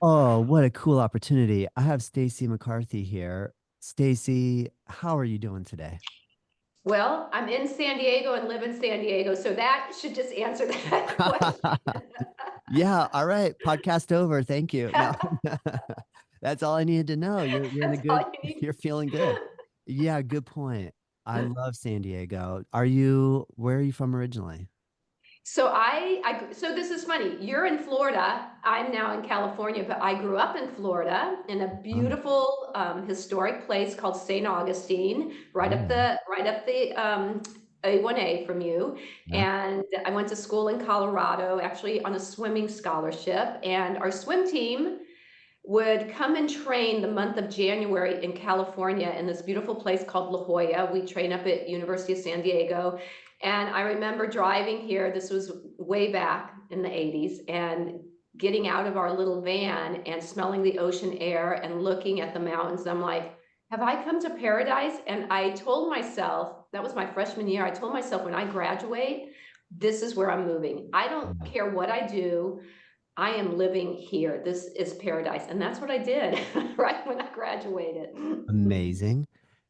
Oh, what a cool opportunity. I have Stacy McCarthy here. Stacy, how are you doing today? Well, I'm in San Diego and live in San Diego, so that should just answer that question. Yeah, all right. Podcast over. Thank you. No. That's all I needed to know. You're in a That's all good, you need. you're feeling good. Yeah, good point. I love San Diego. Where are you from originally? So this is funny. You're in Florida. I'm now in California, but I grew up in Florida in a Oh, beautiful historic place called St. Augustine, oh, right up the A1A from you. yeah. And I went to school in Colorado, actually on a swimming scholarship. And our swim team would come and train the month of January in California in this beautiful place called La Jolla. We train up at University of San Diego. And I remember driving here, this was way back in the 80s, and getting out of our little van and smelling the ocean air and looking at the mountains. I'm like, have I come to paradise? And I told myself, that was my freshman year, I told myself when I graduate, this is where I'm moving. I don't Mm. care what I do. I am living here. This is paradise. And that's what I did right when I graduated. Amazing.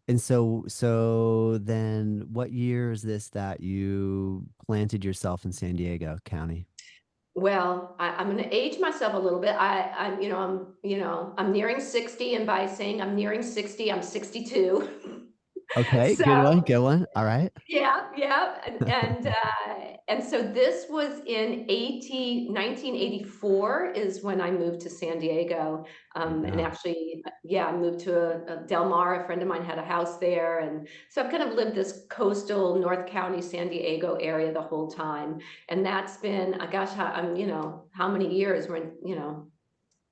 And so then what year is this that you planted yourself in San Diego County? Well, I'm going to age myself a little bit. I'm nearing 60, and by saying I'm nearing 60, I'm 62. Okay, So good one, good one. All right. yeah, yeah. And so this was in 1984 is when I moved to San Diego. And Yeah. actually, yeah, I moved to a Del Mar. A friend of mine had a house there. And so I've kind of lived this coastal North County, San Diego area the whole time. And that's been, gosh, how many years? We're in,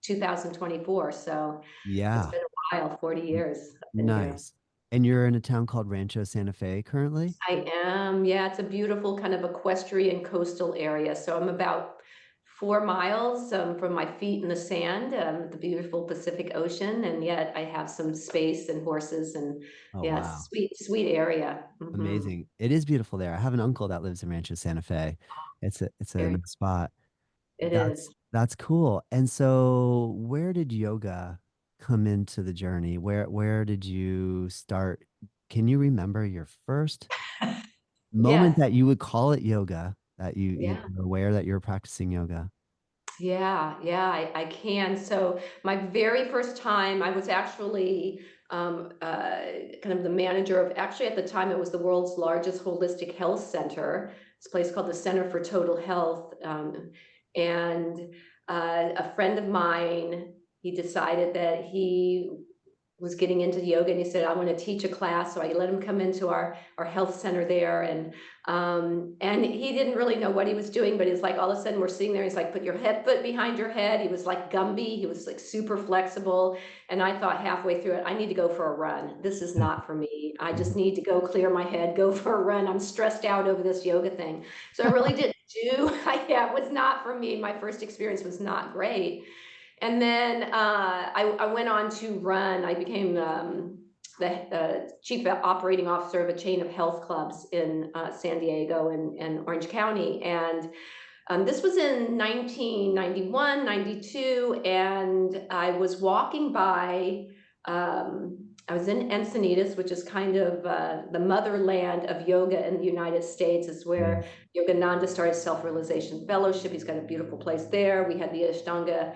2024. So it's Yeah. been a while, 40 N- years I've been here. Nice. And you're in a town called Rancho Santa Fe currently? I am. Yeah, it's a beautiful kind of equestrian coastal area. So I'm about 4 miles from my feet in the sand, the beautiful Pacific Ocean, and yet I have some space and horses, and Oh, yeah, it's wow. sweet, sweet area. Amazing. It is beautiful there. I have an uncle that lives in Rancho Santa Fe. It's a Very, nice spot. it is. That's cool. And so where did yoga come into the journey? Where did you start? Can you remember your first moment Yes. that you would call it yoga, that you Yeah. were aware that you were practicing yoga? Yeah, yeah, I can. So my very first time, I was actually kind of the manager of, actually at the time, it was the world's largest holistic health center. This place called the Center for Total Health. And a friend of mine, he decided that he was getting into yoga, and he said, I want to teach a class. So I let him come into our health center there. And he didn't really know what he was doing, but he's like, all of a sudden we're sitting there. He's like, put your hip foot behind your head. He was like Gumby. He was like super flexible. And I thought halfway through it, I need to go for a run. This is not for me. I just need to go clear my head, go for a run. I'm stressed out over this yoga thing. So I really didn't do, yeah, it was not for me. My first experience was not great. And then I went on to run. I became the chief operating officer of a chain of health clubs in San Diego and Orange County. And this was in 1991, 92, and I was walking by. I was in Encinitas, which is kind of the motherland of yoga in the United States. Is where Mm. Yogananda started Self-Realization Fellowship. He's got a beautiful place there. We had the Ashtanga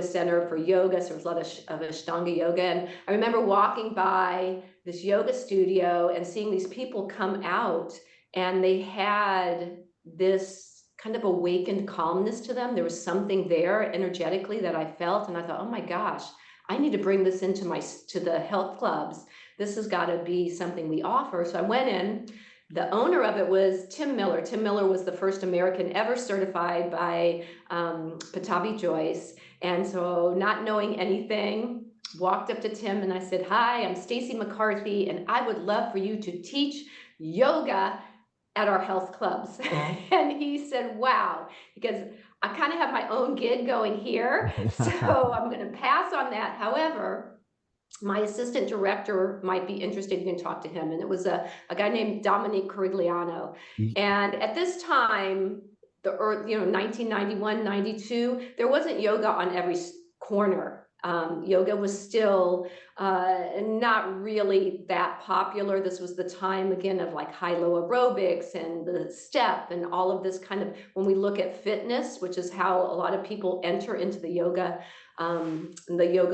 Center for Yoga, so there was a lot of Ashtanga yoga. And I remember walking by this yoga studio and seeing these people come out, and they had this kind of awakened calmness to them. There was something there energetically that I felt, and I thought, oh my gosh, I need to bring this into to the health clubs. This has got to be something we offer. So I went in. The owner of it was Tim Miller. Tim Miller was the first American ever certified by Patabi Joyce. And so, not knowing anything, walked up to Tim and I said, hi, I'm Stacy McCarthy, and I would love for you to teach yoga at our health clubs. And he said, wow, because I kind of have my own gig going here. So I'm going to pass on that. However, my assistant director might be interested. You can talk to him. And it was a guy named Dominique Corigliano. Y- And at this time, the 1991, 92, there wasn't yoga on every corner. Yoga was still not really that popular. This was the time again of like high-low aerobics and the step and all of this kind of, when we look at fitness, which is how a lot of people enter into the yoga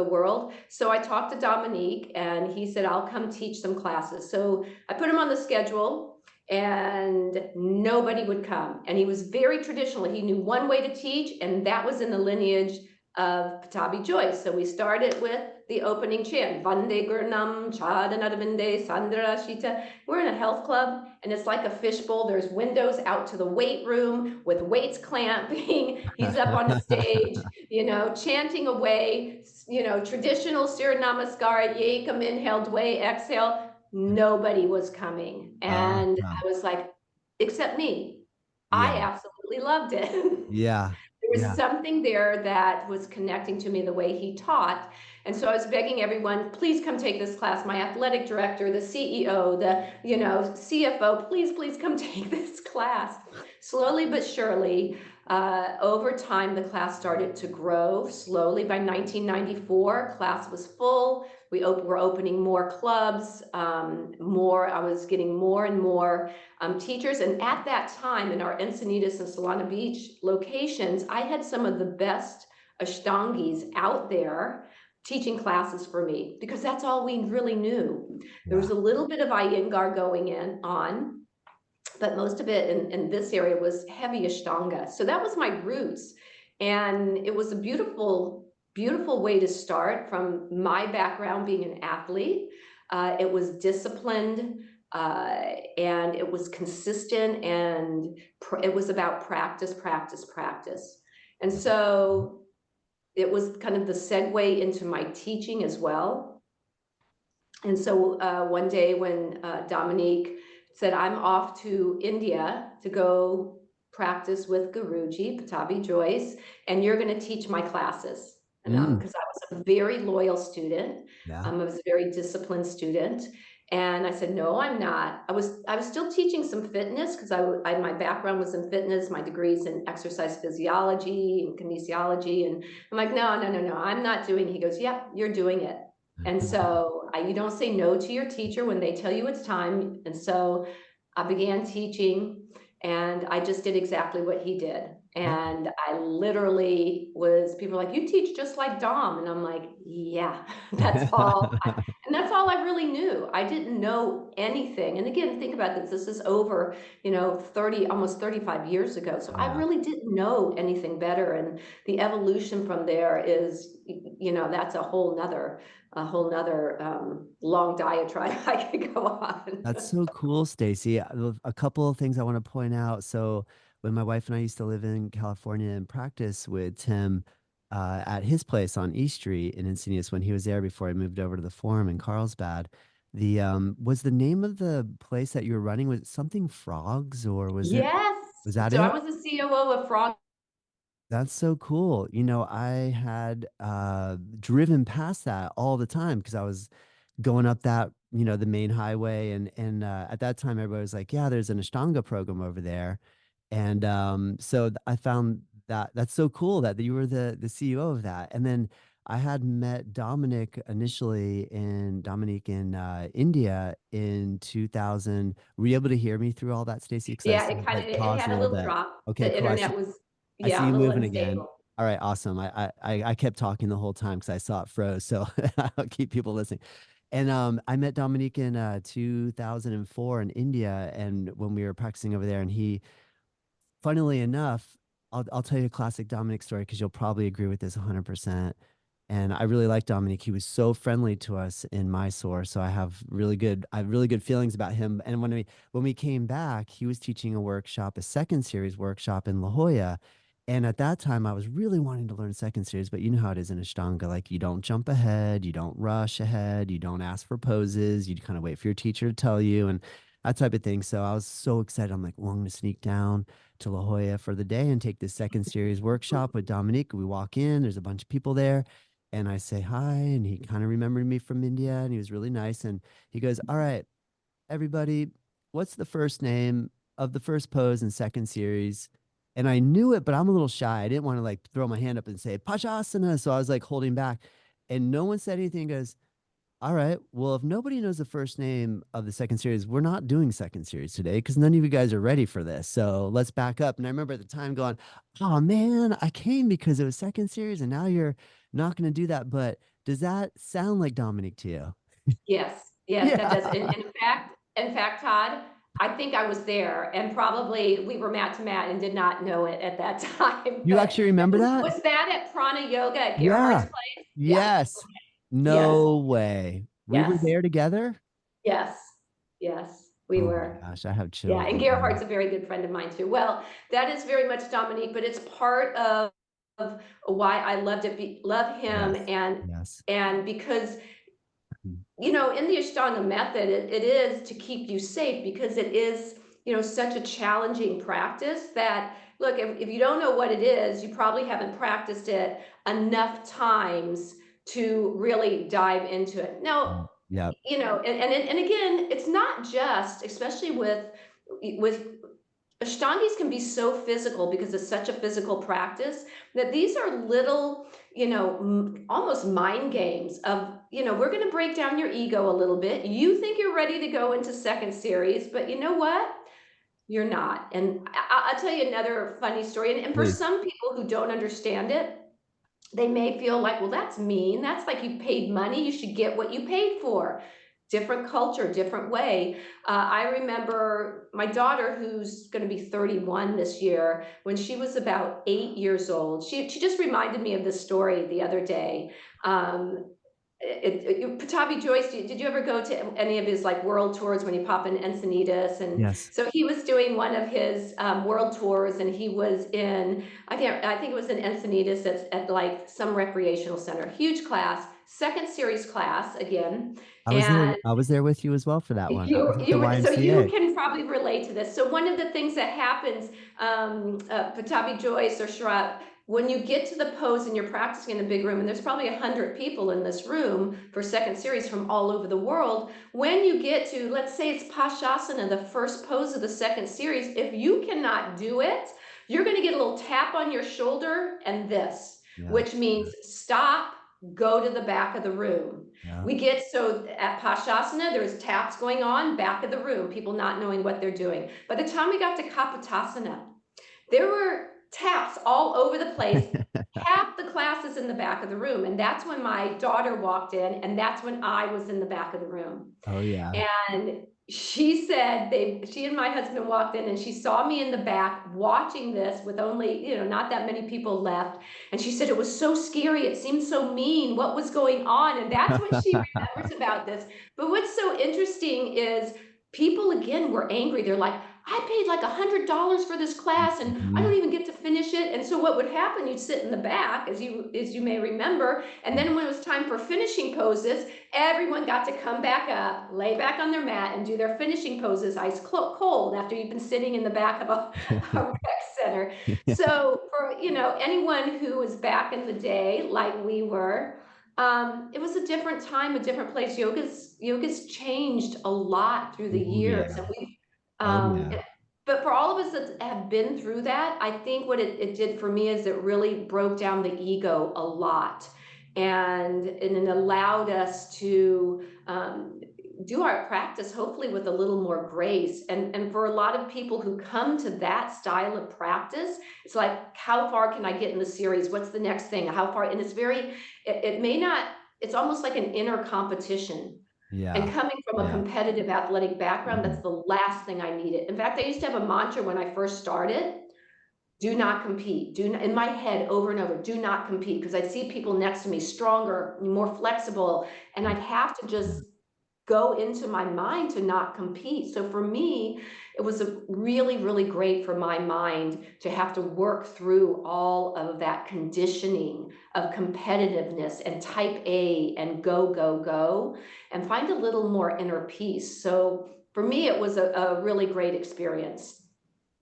world. So I talked to Dominique and he said, I'll come teach some classes. So I put him on the schedule and nobody would come. And he was very traditional. He knew one way to teach, and that was in the lineage of Patabi Joyce. So we started with the opening chant, Vande Gurnam, Chadanadavinde, Sandra Shita. We're in a health club, and it's like a fishbowl. There's windows out to the weight room with weights clamping. He's up on a stage, chanting away, traditional Surya Namaskara, Yekam, inhale, Dway, exhale. Nobody was coming. And Huh. I was like, except me. I Yeah. absolutely loved it. Yeah. There was Yeah. something there that was connecting to me the way he taught. And so I was begging everyone, please come take this class. My athletic director, the CEO, the CFO, please, please come take this class. Slowly but surely, over time, the class started to grow slowly. By 1994, class was full. Were opening more clubs, I was getting more and more teachers. And at that time, in our Encinitas and Solana Beach locations, I had some of the best Ashtangis out there teaching classes for me because that's all we really knew. There was Yeah. a little bit of Iyengar on, but most of it in this area was heavy Ashtanga. So that was my roots. And it was a beautiful, beautiful way to start from my background being an athlete. It was disciplined and it was consistent and it was about practice, practice, practice. And so it was kind of the segue into my teaching as well. And so one day when Dominique said, I'm off to India to go practice with Guruji, Patabi Joyce, and you're going to teach my classes. And Mm, because I was a very loyal student, yeah. I was a very disciplined student. And I said, no, I'm not. I was still teaching some fitness because my background was in fitness, my degrees in exercise physiology and kinesiology. And I'm like, no, no, no, no, I'm not doing it. He goes, yep, you're doing it. And so you don't say no to your teacher when they tell you it's time. And so I began teaching and I just did exactly what he did. Yeah. And I literally people were like, you teach just like Dom. And I'm like, yeah, and that's all I really knew. I didn't know anything. And again, think about this. This is over, 30, almost 35 years ago. So I Yeah. really didn't know anything better. And the evolution from there is, that's a whole nother long diatribe I could go on. That's so cool, Stacy. A couple of things I want to point out. So, when my wife and I used to live in California and practice with Tim at his place on East Street in Encinitas when he was there before I moved over to the Forum in Carlsbad, the was the name of the place that you were running, was it something Frogs, or Yes. was that So I it? was the COO of Frog. That's so cool. I had driven past that all the time because I was going up that, the main highway, and at that time everybody was like, yeah, there's an Ashtanga program over there. And so I found that that's so cool that you were the CEO of that. And then I had met Dominique in India in 2000. Were you able to hear me through all that, Stacey? Because I Yeah, sort it of kind of like it paused had a a little little bit. drop. Okay, The cool. internet was, I see yeah, a you little moving again. unstable. All right, awesome. I kept talking the whole time because I saw it froze, so I'll keep people listening. And I met Dominique in 2004 in India, and when we were practicing over there, and funnily enough, I'll tell you a classic Dominic story because you'll probably agree with this 100%. And I really like Dominic. He was so friendly to us in Mysore, so I have really good feelings about him. And when we came back, he was teaching a workshop, a second series workshop in La Jolla. And at that time, I was really wanting to learn second series, but you know how it is in Ashtanga. Like, you don't jump ahead, you don't rush ahead, you don't ask for poses, you kind of wait for your teacher to tell you and that type of thing. So I was so excited. I'm like, well, I'm going to sneak down to La Jolla for the day and take this second series workshop with Dominique. We walk in, there's a bunch of people there, and I say hi, and he kind of remembered me from India, and he was really nice. And he goes, all right, everybody, what's the first name of the first pose in second series? And I knew it, but I'm a little shy. I didn't want to like throw my hand up and say Pajasana. So I was like holding back. And no one said anything. Goes, all right. Well, if nobody knows the first name of the second series, we're not doing second series today because none of you guys are ready for this. So let's back up. And I remember at the time going, oh man, I came because it was second series and now you're not going to do that. But does that sound like Dominic to you? Yes, yes, that Yeah. does, and in fact, Todd, I think I was there, and probably we were mat to mat and did not know it at that time, You but actually remember that? was that at Prana Yoga at Gerhardt's Yeah. place? Yeah, Yes. yes, No way. We were yes, there together. yes, yes, we Oh my were. gosh, I have Yeah, chills and right now. Gerhardt's a very good friend of mine too. Well, that is very much Dominique, but it's part of why I love him, Yes. Yes. and because Mhm. in the Ashtanga method, it is to keep you safe because it is, such a challenging practice that, look, if you don't know what it is, you probably haven't practiced it enough times to really dive into it. Now, Yep. and again, it's not just, especially with Ashtangis can be so physical because it's such a physical practice that these are little, almost mind games of, we're going to break down your ego a little bit. You think you're ready to go into second series, but you know what? You're not. And I'll tell you another funny story. And for Please. some people who don't understand it, they may feel like, well, that's mean. That's like you paid money. You should get what you paid for. Different culture, different way. I remember my daughter, who's going to be 31 this year, when she was about 8 years old. She just reminded me of this story the other day. Um, Patabi Joyce, did you ever go to any of his like world tours when he popped in Encinitas? And Yes. so he was doing one of his world tours, and he was in I think it was in Encinitas at like some recreational center. Huge class, second series class again, I was there. and I was there with you as well for that one. I was at the so you YMCA. can probably relate to this. So one of the things that happens, Patabi Joyce or Sharath, when you get to the pose and you're practicing in a big room, and there's probably 100 people in this room for second series from all over the world. When you get to, let's say it's Pashasana, the first pose of the second series, if you cannot do it, you're going to get a little tap on your shoulder and this, Yeah. which means stop, go to the back of the room. Yeah. We get so at Pashasana, there's taps going on, back of the room, people not knowing what they're doing. By the time we got to Kapotasana, there were taps all over the place. Half the class is in the back of the room. And that's when my daughter walked in, and that's when I was in the back of the room. Oh yeah. And she said she and my husband walked in and she saw me in the back watching this with only, not that many people left. And she said it was so scary. It seemed so mean. What was going on? And that's what she remembers about this. But what's so interesting is people again were angry. They're like, I paid like $100 for this class and I don't Mhm. even get to finish it. And so what would happen, you'd sit in the back, as you may remember, and then when it was time for finishing poses, everyone got to come back up, lay back on their mat, and do their finishing poses ice cold after you've been sitting in the back of a rec center. So for anyone who was back in the day, like we were, it was a different time, a different place. Yoga's changed a lot through the Oh years, and yeah. we Oh yeah. but for all of us that have been through that, I think what it did for me is it really broke down the ego a lot, and it allowed us to do our practice hopefully with a little more grace. And for a lot of people who come to that style of practice, it's like, how far can I get in the series? What's the next thing? How far? And it may not. It's almost like an inner competition, and Yeah. coming from a Yeah. competitive athletic background, that's Mhm. the last thing I needed. In fact, I used to have a mantra when I first started: do not compete. Do not, in my head over and over, do not compete. Because I'd see people next to me stronger, more flexible, and I'd have to Yeah. just go into my mind to not compete. So for me, it was a really, really great for my mind to have to work through all of that conditioning of competitiveness and type A and go, go, go, and find a little more inner peace. So for me, it was a really great experience.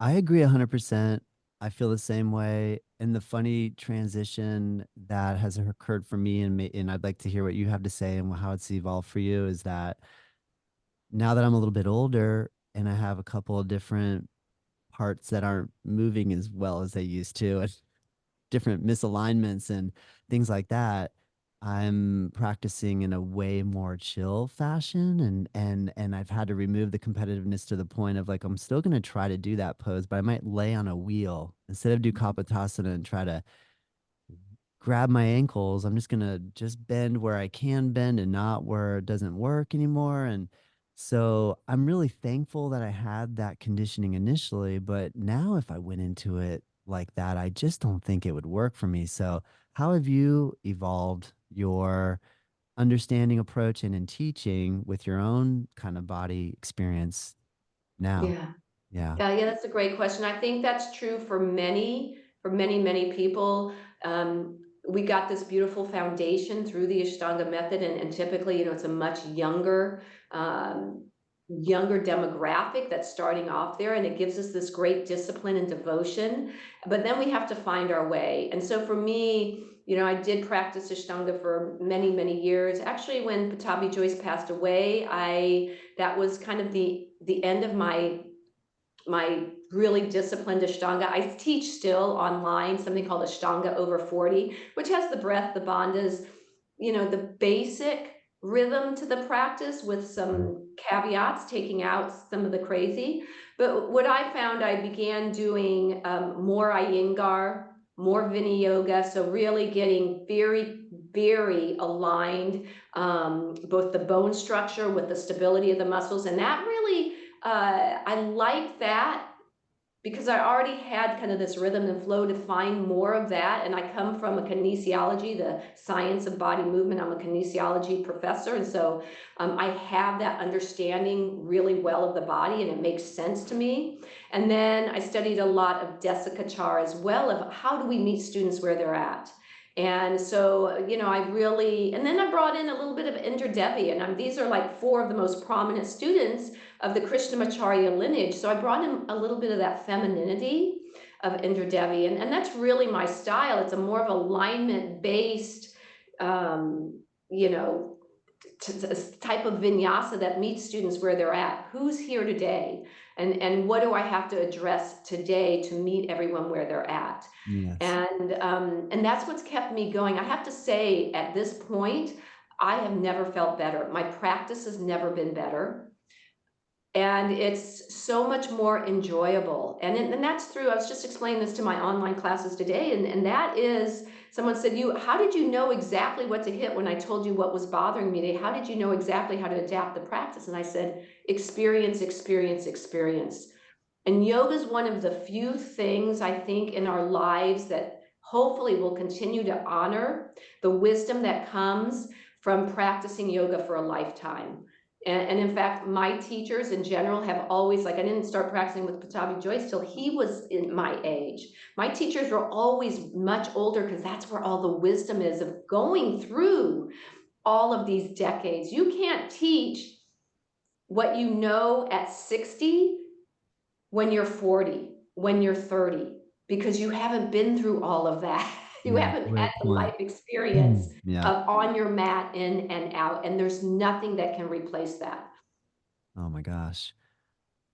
I agree 100%. I feel the same way. And the funny transition that has occurred for me, and I'd like to hear what you have to say and how it's evolved for you, is that now that I'm a little bit older and I have a couple of different parts that aren't moving as well as they used to, and different misalignments and things like that, I'm practicing in a way more chill fashion, and I've had to remove the competitiveness to the point of like I'm still going to try to do that pose, but I might lay on a wheel instead of do kapotasana and try to grab my ankles. I'm just gonna just bend where I can bend and not where it doesn't work anymore. And so I'm really thankful that I had that conditioning initially, but now if I went into it like that, I just don't think it would work for me. So how have you evolved your understanding approach and in teaching with your own kind of body experience now? Yeah. Yeah. Yeah, that's a great question. I think that's true for many, many people. We got this beautiful foundation through the Ashtanga method, and typically, it's a much um, younger demographic that's starting off there, and it gives us this great discipline and devotion. But then we have to find our way. And so for me, I did practice Ashtanga for many, many years. Actually, when Patabi Joyce passed away, I that was kind of the end of my really disciplined Ashtanga. I teach still online something called Ashtanga over 40, which has the breath, the bandhas, the basic rhythm to the practice with Mm. some caveats, taking out some of the crazy. But what I found, I began doing more Iyengar, more Vinaya, so really getting very, very aligned, both the bone structure with the stability of the muscles. And that really, I like that because I already had kind of this rhythm and flow to find more of that. And I come from a kinesiology, the science of body movement. I'm a kinesiology professor. And so I have that understanding really well of the body, and it makes sense to me. And then I studied a lot of Desikachar as well, of how do we meet students where they're at. And so, and then I brought in a little bit of Indra Devi, and these are like four of the most prominent students of the Krishnamacharya lineage. So I brought in a little bit of that femininity of Indra Devi, and that's really my style. It's a more of alignment based, um, you know, type of vinyasa that meets students where they're at. Who's here today? And what do I have to address today to meet everyone where they're at? Yes. And that's what's kept me going. I have to say, at this point, I have never felt better. My practice has never been better, and it's so much more enjoyable. And that's through, I was just explaining this to my online classes today, and that is, someone said, how did you know exactly what to hit when I told you what was bothering me today? How did you know exactly how to adapt the practice? And I said, experience, experience, experience. And yoga is one of the few things I think in our lives that hopefully will continue to honor the wisdom that comes from practicing yoga for a lifetime. And in fact, my teachers in general have always, like, I didn't start practicing with Patabi Joyce till he was in my age. My teachers were always much older because that's where all the wisdom is of going through all of these decades. You can't teach what you know at 60 when you're 40, when you're 30, because you haven't been through all of that. You Yeah. haven't had Great the point. life experience Yeah. of on your mat, in and out, and there's nothing that can replace that. Oh my gosh.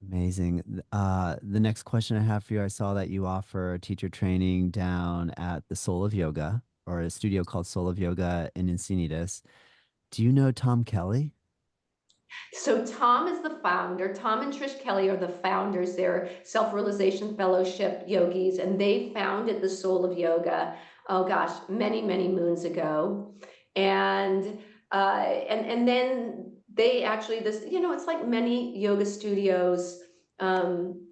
Amazing. The next question I have for you, I saw that you offer teacher training down at the Soul of Yoga, or a studio called Soul of Yoga in Encinitas. Do you know Tom Kelly? So Tom is the founder. Tom and Trish Kelly are the founders. They're self-realization fellowship yogis, and they founded the Soul of Yoga, oh gosh, many, many moons ago. And and then they actually, this, it's like many yoga studios. Um,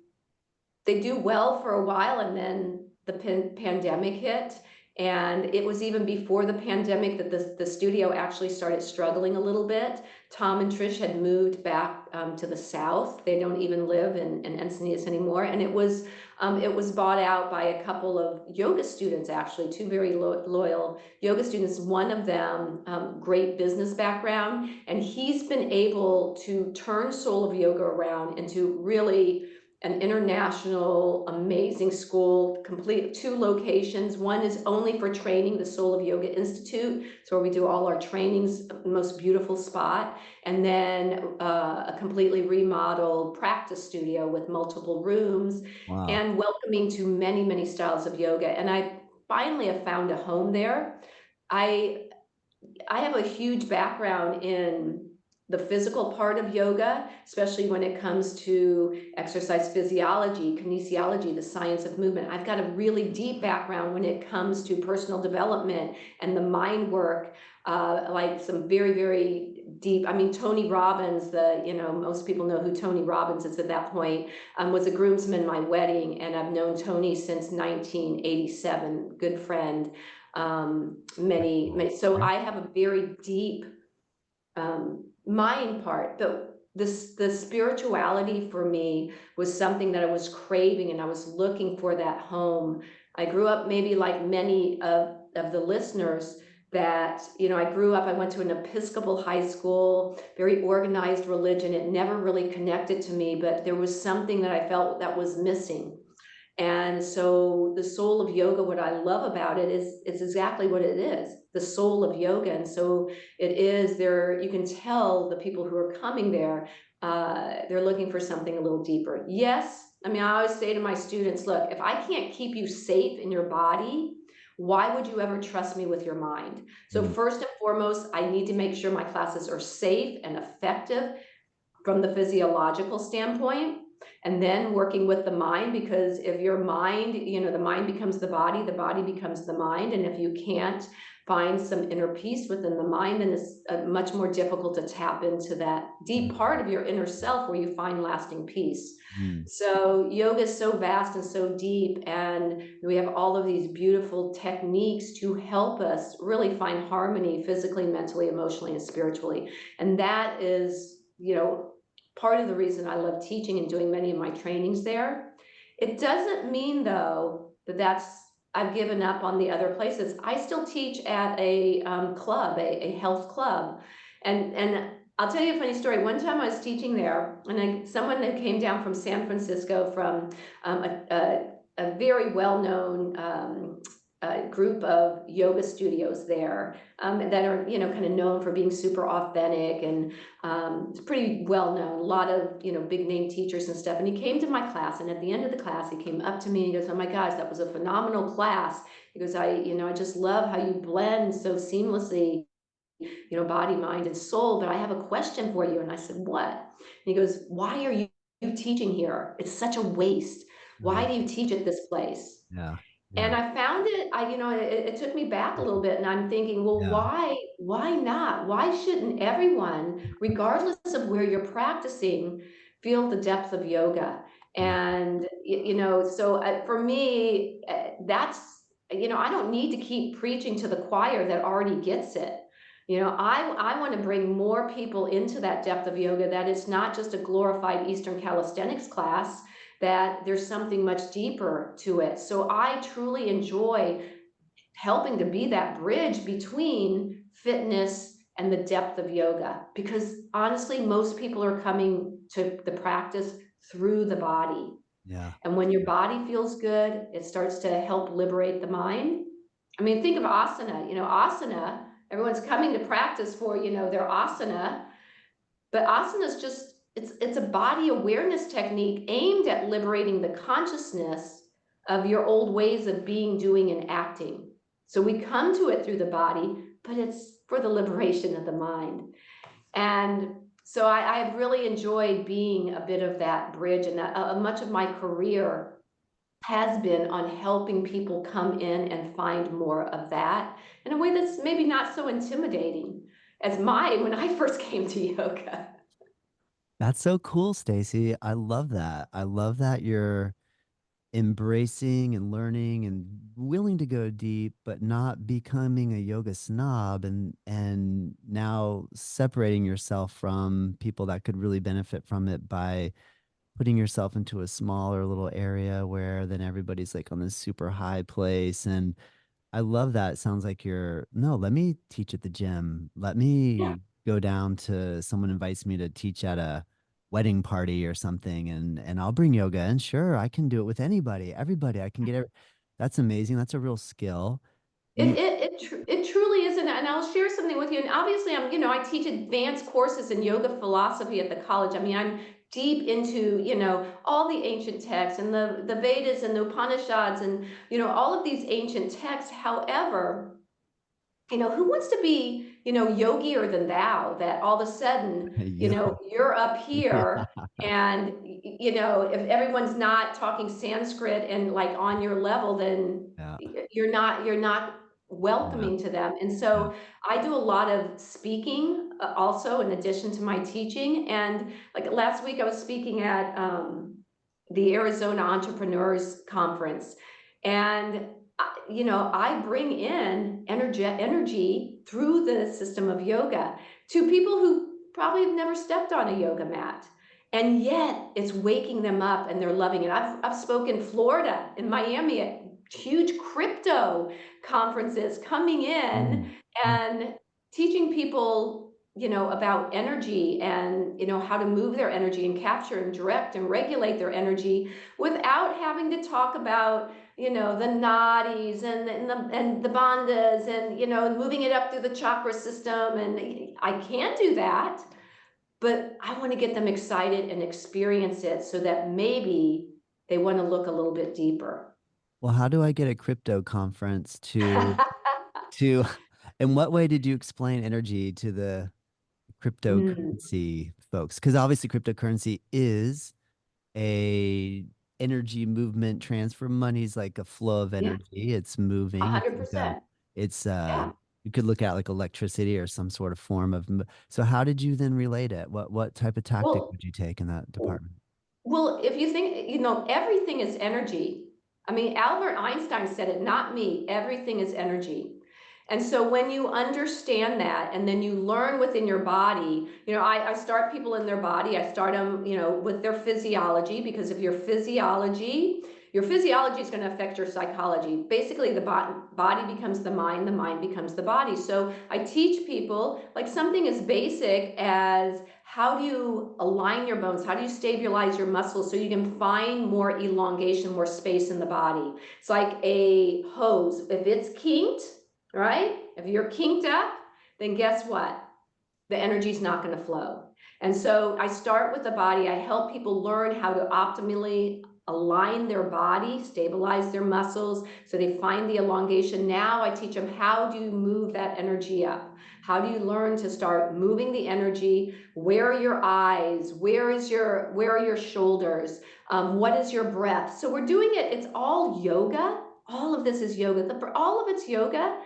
they do well for a while, and then the pandemic hit. And it was even before the pandemic that the studio actually started struggling a little bit. Tom and Trish had moved back to the south. They don't even live in Encinitas anymore. And it was bought out by a couple of yoga students, actually, two very loyal yoga students. One of them, great business background, and he's been able to turn Soul of Yoga around into really an international, amazing school, complete 2 locations. One is only for training, the Soul of Yoga Institute. So where we do all our trainings, most beautiful spot. And then a completely remodeled practice studio with multiple rooms Wow. and welcoming to many, many styles of yoga. And I finally have found a home there. I I have a huge background in the physical part of yoga, especially when it comes to exercise physiology, kinesiology, the science of movement. I've got a really deep background when it comes to personal development and the mind work, like some very, very deep. I mean, Tony Robbins, most people know who Tony Robbins is at that point, was a groomsman in my wedding, and I've known Tony since 1987, good friend so Yeah. I have a very deep mind part, but the spirituality for me was something that I was craving, and I was looking for that home. I grew up maybe like many of the listeners that, I grew up, I went to an Episcopal high school, very organized religion. It never really connected to me, but there was something that I felt that was missing. And so the soul of yoga, what I love about it is it's exactly what it is, the soul of yoga. And so it is there, you can tell the people who are coming there, they're looking for something a little deeper. Yes, I mean, I always say to my students, look, if I can't keep you safe in your body, why would you ever trust me with your mind? So Mm. first and foremost, I need to make sure my classes are safe and effective from the physiological standpoint, and then working with the mind, because if your mind, the mind becomes the body becomes the mind, and if you can't find some inner peace within the mind, then it's much more difficult to tap into that deep part of your inner self where you find lasting peace. Mm. So yoga is so vast and so deep, and we have all of these beautiful techniques to help us really find harmony physically, mentally, emotionally, and spiritually. And that is, part of the reason I love teaching and doing many of my trainings there. It doesn't mean, though, I've given up on the other places. I still teach at a club, a health club, and I'll tell you a funny story. One time I was teaching there, and someone that came down from San Francisco from a very well-known group of yoga studios there that are, kind of known for being super authentic, and it's pretty well known. A lot of, big name teachers and stuff. And he came to my class, and at the end of the class, he came up to me and he goes, "Oh my gosh, that was a phenomenal class." He goes, I just love how you blend so seamlessly, body, mind, and soul. But I have a question for you." And I said, "What?" And he goes, "Why are you teaching here? It's such a waste. Why Oh, do you teach at this place?" yeah. And Yeah. I found it, it took me back a little bit, and I'm thinking, well, Yeah. why not? Why shouldn't everyone, regardless of where you're practicing, feel the depth of yoga? Yeah. And, so for me, I don't need to keep preaching to the choir that already gets it. I want to bring more people into that depth of yoga, that it's not just a glorified Eastern calisthenics class, that there's something much deeper to it. So I truly enjoy helping to be that bridge between fitness and the depth of yoga, because honestly, most people are coming to the practice through the body. Yeah. And when your body feels good, it starts to help liberate the mind. I mean, think of asana. Asana, everyone's coming to practice for, their asana, but asana is just, it's a body awareness technique aimed at liberating the consciousness of your old ways of being, doing, and acting. So we come to it through the body, but it's for the liberation of the mind. And so I've really enjoyed being a bit of that bridge, and that much of my career has been on helping people come in and find more of that in a way that's maybe not so intimidating as mine when I first came to yoga. That's so cool, Stacy. I love that. I love that you're embracing and learning and willing to go deep, but not becoming a yoga snob, and now separating yourself from people that could really benefit from it by putting yourself into a smaller little area where then everybody's like on this super high place. And I love that. It sounds like you're, no, let me teach at the gym. Let Yeah. me go down to someone invites me to teach at a wedding party or something, and I'll bring yoga, and sure, I can do it with anybody, everybody. I can get it. That's amazing. That's a real skill. You It truly is, and I'll share something with you. And obviously, I teach advanced courses in yoga philosophy at the college. I mean, I'm deep into all the ancient texts and the Vedas and the Upanishads and all of these ancient texts. However, who wants to be, yogier than thou, that all of a sudden, yeah. you're up here Yeah. and, if everyone's not talking Sanskrit and like on your level, then Yeah. you're not Yeah. welcoming to them. And Yeah. so I do a lot of speaking also in addition to my teaching. And like last week I was speaking at the Arizona Entrepreneurs Conference. And I bring in energy through the system of yoga to people who probably have never stepped on a yoga mat. And yet it's waking them up and they're loving it. I've spoken in Florida, in Miami, at huge crypto conferences, coming in Mm. Mm. and teaching people, about energy and, how to move their energy and capture and direct and regulate their energy without having to talk about the nadis and the bandhas and moving it up through the chakra system. And I can do that, but I want to get them excited and experience it so that maybe they want to look a little bit deeper. Well, how do I get a crypto conference to in what way did you explain energy to the Mm. cryptocurrency folks? Because obviously cryptocurrency is a energy movement transfer. Money's like a flow of Yeah, energy. It's moving. It's like a 100%. it's Yeah. you could look at like electricity or some sort of form of so how did you then relate it? What type of tactic Well, would you take in that department? Well, if you think, everything is energy. I mean, Albert Einstein said it, not me. Everything is energy. And so when you understand that and then you learn within your body, I start people in their body. I start them, with their physiology, because if your physiology is going to affect your psychology. Basically, the body becomes the mind becomes the body. So I teach people like something as basic as how do you align your bones? How do you stabilize your muscles so you can find more elongation, more space in the body? It's like a hose. If it's kinked, right? If you're kinked up, then guess what? The energy's not going to flow. And so I start with the body. I help people learn how to optimally align their body, stabilize their muscles so they find the elongation. Now I teach them, how do you move that energy up? How do you learn to start moving the energy? Where are your eyes? Where are your shoulders? What is your breath? So we're doing it. It's all yoga. All of this is yoga. All of it's yoga.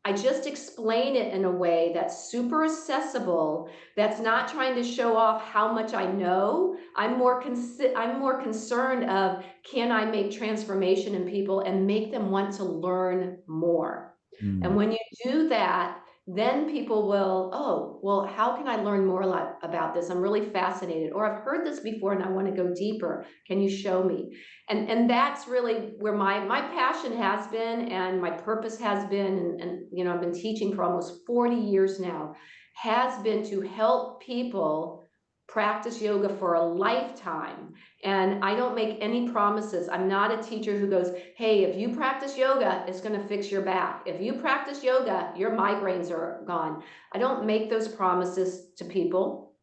I just explain it in a way that's super accessible, that's not trying to show off how much I know. I'm more concerned of, can I make transformation in people and make them want to learn more? And Mm. when you do that, then people will, oh, well, how can I learn more about this? I'm really fascinated, or I've heard this before and I want to go deeper. Can you show me? And that's really where my passion has been and my purpose has been, and I've been teaching for almost 40 years now, has been to help people practice yoga for a lifetime. And I don't make any promises. I'm not a teacher who goes, hey, if you practice yoga, it's going to fix your back. If you practice yoga, your migraines are gone. I don't make those promises to people.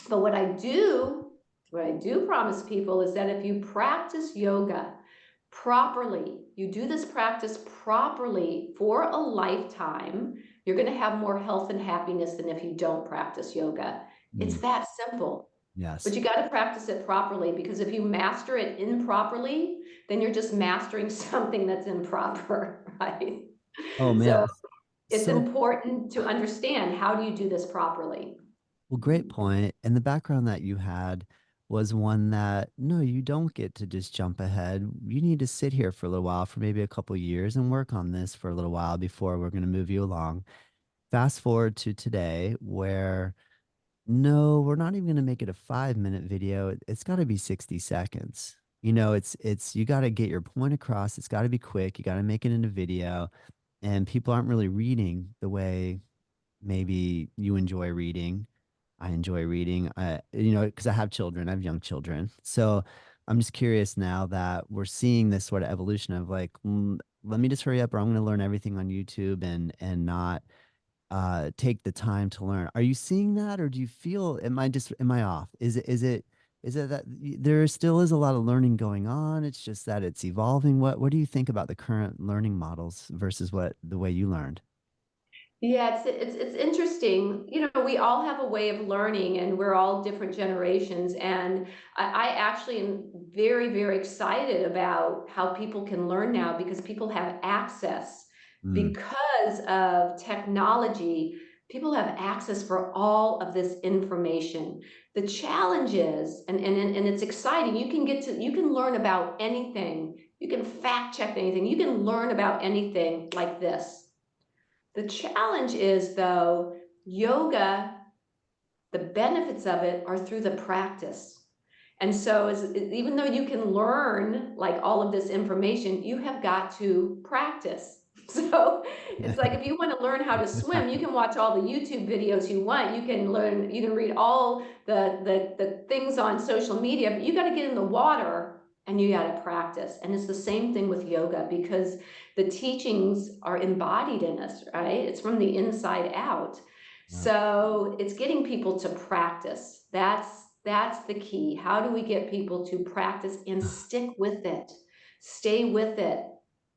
But what I do promise people is that if you practice yoga properly, you do this practice properly for a lifetime, you're going to have more health and happiness than if you don't practice yoga. It's Mm. that simple. But Yes. you got to practice it properly, because if you master it improperly, then you're just mastering something that's improper, right? Oh man. So it's So important to understand, how do you do this properly? well, great point. And the background that you had was one that no, you don't get to just jump ahead. You need to sit here for a little while, for maybe a couple years, and work on this for a little while before we're going to move you along. Fast forward to today, where no, we're not even going to make it a 5 minute video. It's got to be 60 seconds. It's you got to get your point across. It's got to be quick. You got to make it into video. And people aren't really reading the way maybe you enjoy reading. I enjoy reading. Because I have children, I have young children. So I'm just curious now that we're seeing this sort of evolution of like, let me just hurry up or I'm going to learn everything on YouTube and not take the time to learn. Are you seeing that, or do you feel, am I off? Is it that there still is a lot of learning going on? It's just that it's evolving. What do you think about the current learning models versus what the way you learned? Yeah, it's interesting. You know, we all have a way of learning, and we're all different generations. And I actually am very, very excited about how people can learn now because people have access. Mm, Because of technology, people have access for all of this information. The challenge is, and it's exciting, you can learn about anything. You can fact check anything. You can learn about anything like this. The challenge is, though, yoga, the benefits of it are through the practice. And so, even though you can learn like all of this information, you have got to practice. So it's like if you want to learn how to swim, you can watch all the YouTube videos you want. You can learn, you can read all the things on social media, but you got to get in the water and you got to practice. And it's the same thing with yoga because the teachings are embodied in us, right? It's from the inside out. yeah. So it's getting people to practice. That's the key. How do we get people to practice and stick with it? Stay with it.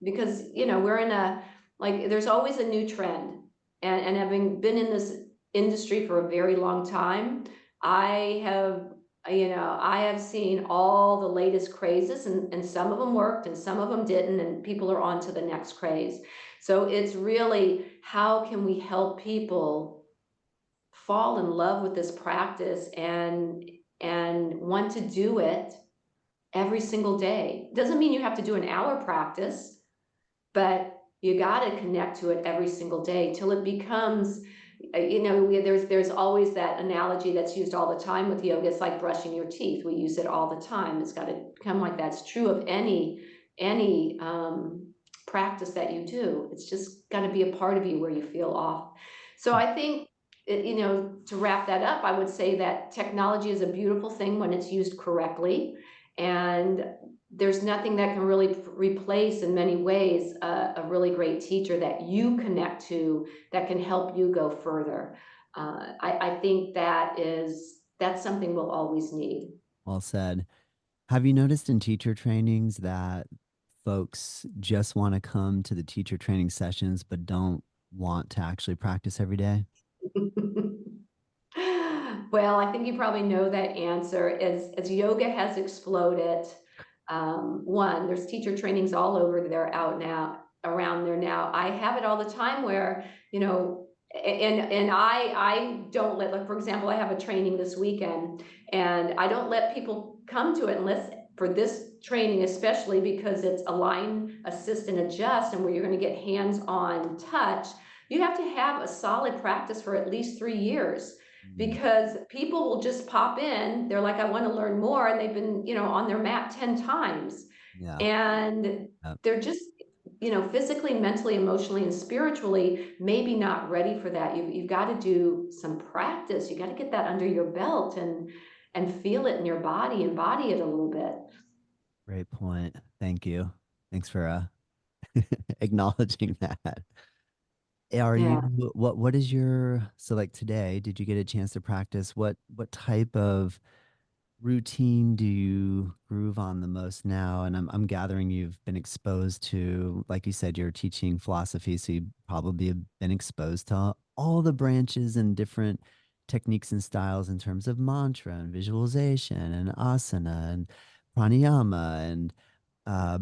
Because, you know, we're in a like there's always a new trend. And having been in this industry for a very long time, I have I have seen all the latest crazes and some of them worked and some of them didn't, and people are on to the next craze. So it's really how can we help people fall in love with this practice and want to do it every single day. Doesn't mean you have to do an hour practice, but you got to connect to it every single day till it becomes there's always that analogy that's used all the time with yoga. It's like brushing your teeth. We use it all the time. It's got to become like that. It's true of any practice that you do. It's just got to be a part of you where you feel off. So I think to wrap that up, I would say that technology is a beautiful thing when it's used correctly, and there's nothing that can really replace in many ways a really great teacher that you connect to that can help you go further. I think that's something we'll always need. Well said. Have you noticed in teacher trainings that folks just want to come to the teacher training sessions but don't want to actually practice every day? Well, I think you probably know that answer. As yoga has exploded, one, there's teacher trainings all over there out now, around there now. I have it all the time where, and I don't let, like, for example, I have a training this weekend, and I don't let people come to it unless for this training, especially because it's align, assist, and adjust, and where you're going to get hands-on touch. You have to have a solid practice for at least 3 years Mm, because people will just pop in. They're like, I want to learn more. And they've been, on their mat 10 times. yeah. And Yep. they're just, physically, mentally, emotionally, and spiritually, maybe not ready for that. You've got to do some practice. You got to get that under your belt and feel it in your body, embody it a little bit. Great point. Thank you. Thanks for acknowledging that. Are you Yeah. what is your so like today, did you get a chance to practice what type of routine do you groove on the most now? And I'm gathering you've been exposed to, like you said, you're teaching philosophy, so you probably have been exposed to all the branches and different techniques and styles in terms of mantra and visualization and asana and pranayama and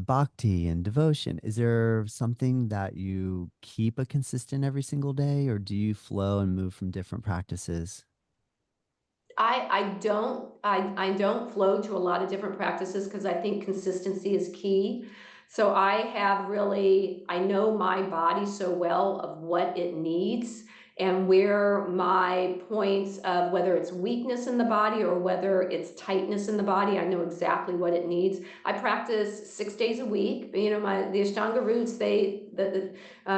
bhakti and devotion. Is there something that you keep a consistent every single day, or do you flow and move from different practices? I don't flow to a lot of different practices because I think consistency is key. So I know my body so well of what it needs. and where my points of whether it's weakness in the body or whether it's tightness in the body, I know exactly what it needs. I practice 6 days a week. You know, the Ashtanga roots,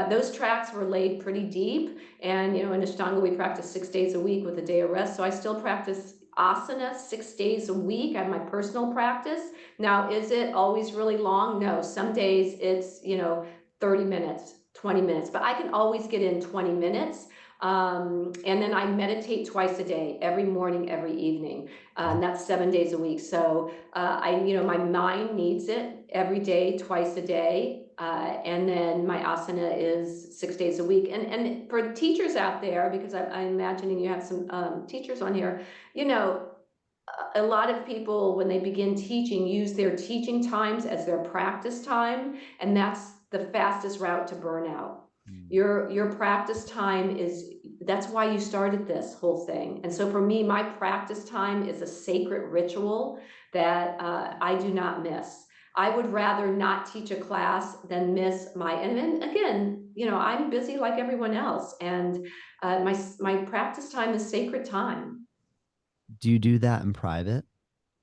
those tracks were laid pretty deep. And, you know, in Ashtanga, we practice 6 days a week with a day of rest. So I still practice asana 6 days a week. I have my personal practice. Now, is it always really long? No, some days it's, you know, 30 minutes, 20 minutes, but I can always get in 20 minutes. And then I meditate twice a day, every morning, every evening. And that's 7 days a week. So you know, my mind needs it every day, twice a day. And then my asana is 6 days a week. And for teachers out there, because I'm imagining you have some teachers on here, you know, a lot of people, when they begin teaching, use their teaching times as their practice time, and that's the fastest route to burnout. Mm. Your practice time is, that's why you started this whole thing. And so for me, my practice time is a sacred ritual that I do not miss. I would rather not teach a class than miss and then again, you know, I'm busy like everyone else, and my practice time is sacred time. Do you do that in private?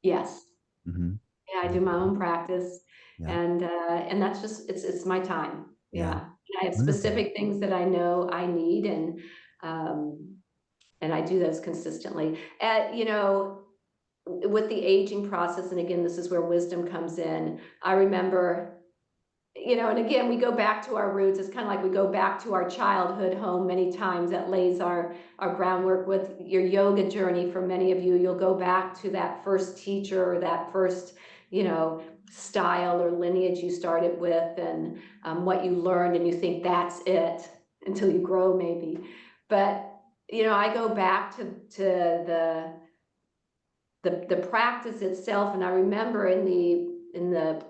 Yes. Mm-hmm. Yeah, I do my own practice, Yeah. and that's just it's my time. Yeah. Yeah. And I have Wonderful. specific things that I know I need, um, and I do those consistently. You know, with the aging process, and again, this is where wisdom comes in. I remember, you know, and again, we go back to our roots. It's kind of like we go back to our childhood home many times. That lays our groundwork with your yoga journey. For many of you, you'll go back to that first teacher or that first, you know, style or lineage you started with, and what you learned, and you think that's it until you grow, maybe. But you know, I go back to the practice itself, and I remember in the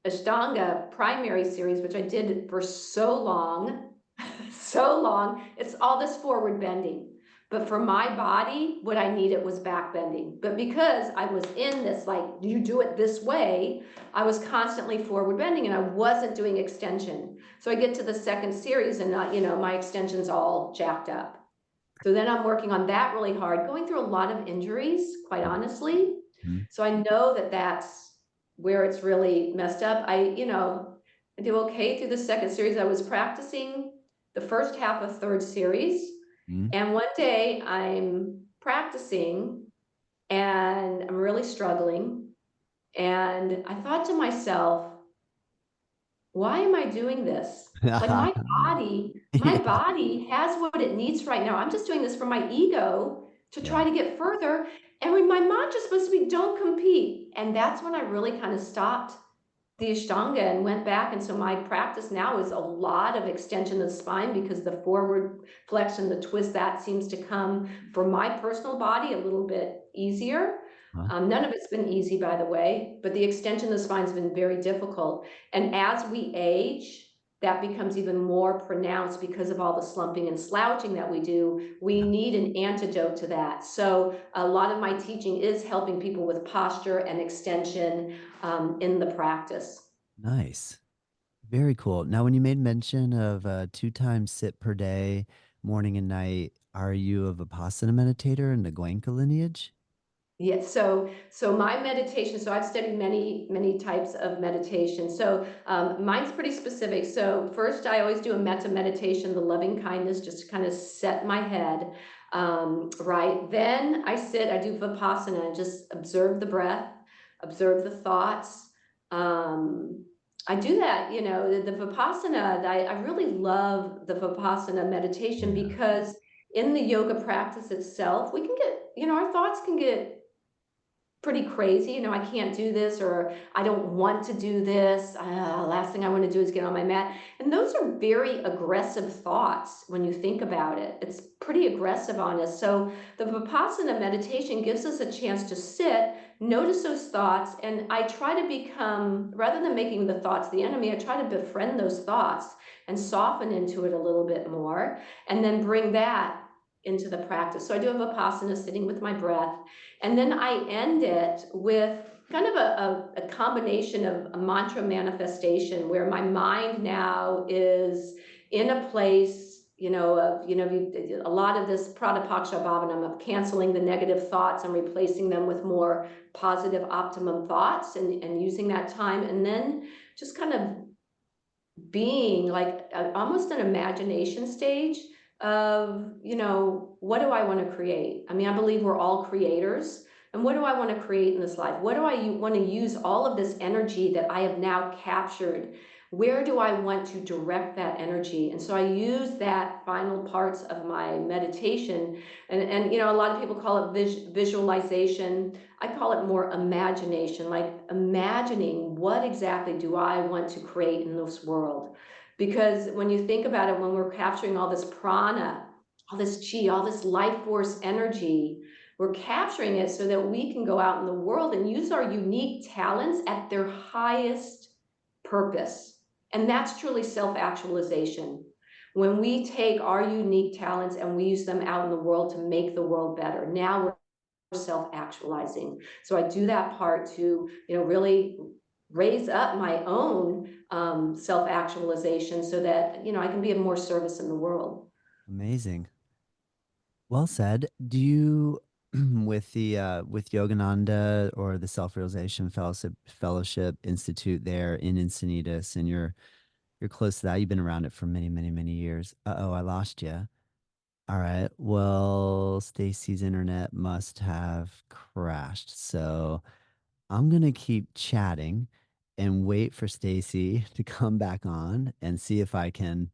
Ashtanga primary series, which I did for so long, so long, it's all this forward bending. But for my body, what I needed was back bending. But because I was in this, like, you do it this way, I was constantly forward bending and I wasn't doing extension. So I get to the second series and, you know, my extension's all jacked up. So then I'm working on that really hard, going through a lot of injuries, quite honestly. Mhm. So I know that that's where it's really messed up. You know, I do okay through the second series. I was practicing the first half of third series. Mhm. And one day I'm practicing and I'm really struggling. And I thought to myself, why am I doing this? Like my Yeah. body has what it needs right now. I'm just doing this for my ego to Yeah. try to get further. And when my mantra is supposed to be, don't compete. And that's when I really kind of stopped the Ashtanga and went back. And so my practice now is a lot of extension of the spine, because the forward flexion, the twist, that seems to come for my personal body a little bit easier. Huh? None of it's been easy, by the way, but the extension of the spine has been very difficult. And as we age, that becomes even more pronounced because of all the slumping and slouching that we do. We Yeah. need an antidote to that. So a lot of my teaching is helping people with posture and extension in the practice. Nice. Very cool. Now, when you made mention of 2 times sit per day, morning and night, are you of Vipassana meditator in the Goenka lineage? Yes, so my meditation, so I've studied many types of meditation. So mine's pretty specific. So first, I always do a metta meditation, the loving kindness, just to kind of set my head right. Then I do Vipassana and just observe the breath, observe the thoughts. I do that, you know, the Vipassana. I really love the Vipassana meditation Yeah. because in the yoga practice itself, we can get, you know, our thoughts can get pretty crazy. You know, I can't do this, or I don't want to do this. Last thing I want to do is get on my mat. And those are very aggressive thoughts when you think about it. It's pretty aggressive on us. So the Vipassana meditation gives us a chance to sit, notice those thoughts, and I try to become, rather than making the thoughts the enemy, I try to befriend those thoughts and soften into it a little bit more, and then bring that into the practice. So I do have Vipassana, sitting with my breath. And then I end it with kind of a combination of a mantra manifestation, where my mind now is in a place, a lot of this pradapaksha bhavanam of canceling the negative thoughts and replacing them with more positive optimum thoughts, and using that time, and then just kind of being like almost an imagination stage of, what do I want to create? I mean, I believe we're all creators. And what do I want to create in this life? What do I want to use all of this energy that I have now captured? Where do I want to direct that energy? And so I use that final parts of my meditation. And a lot of people call it visualization. I call it more imagination, like imagining what exactly do I want to create in this world. Because when you think about it, when we're capturing all this prana, all this chi, all this life force energy, we're capturing it so that we can go out in the world and use our unique talents at their highest purpose. And that's truly self actualization. When we take our unique talents and we use them out in the world to make the world better, now we're self-actualizing. So I do that part to, really raise up my own self-actualization so that, I can be of more service in the world. Amazing. Well said. Do you, with the with Yogananda or the Self Realization Fellowship Institute there in Encinitas, and you're close to that. You've been around it for many, many, many years. Uh-oh, I lost you. All right. Well, Stacy's internet must have crashed. So I'm gonna keep chatting and wait for Stacy to come back on and see if I can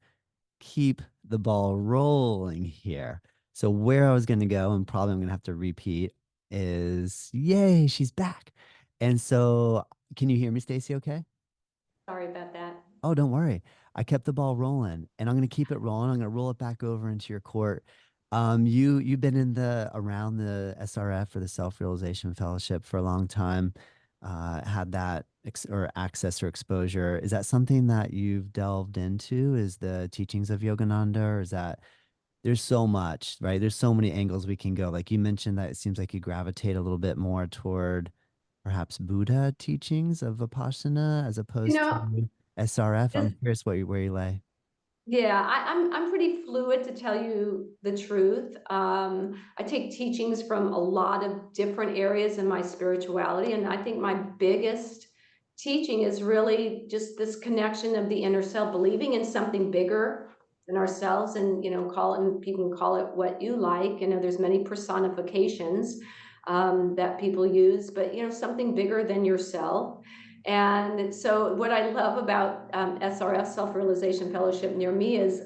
keep the ball rolling here. So where I was going to go, and probably I'm going to have to repeat, is yay, she's back. And so, can you hear me, Stacy? Okay. Sorry about that. Oh, don't worry. I kept the ball rolling, and I'm going to keep it rolling. I'm going to roll it back over into your court. You've been in the around the SRF or the Self Realization Fellowship for a long time. Had that or access or exposure. Is that something that you've delved into? Is the teachings of Yogananda, or is that there's so much, right? There's so many angles we can go. Like you mentioned that it seems like you gravitate a little bit more toward perhaps Buddha teachings of Vipassana as You opposed know, to SRF. I'm this, curious where you lay. Yeah, I'm pretty fluid, to tell you the truth. I take teachings from a lot of different areas in my spirituality, and I think my biggest teaching is really just this connection of the inner self, believing in something bigger than ourselves, and you can call it what you like. There's many personifications that people use, but something bigger than yourself. And so, what I love about SRF, Self Realization Fellowship, near me is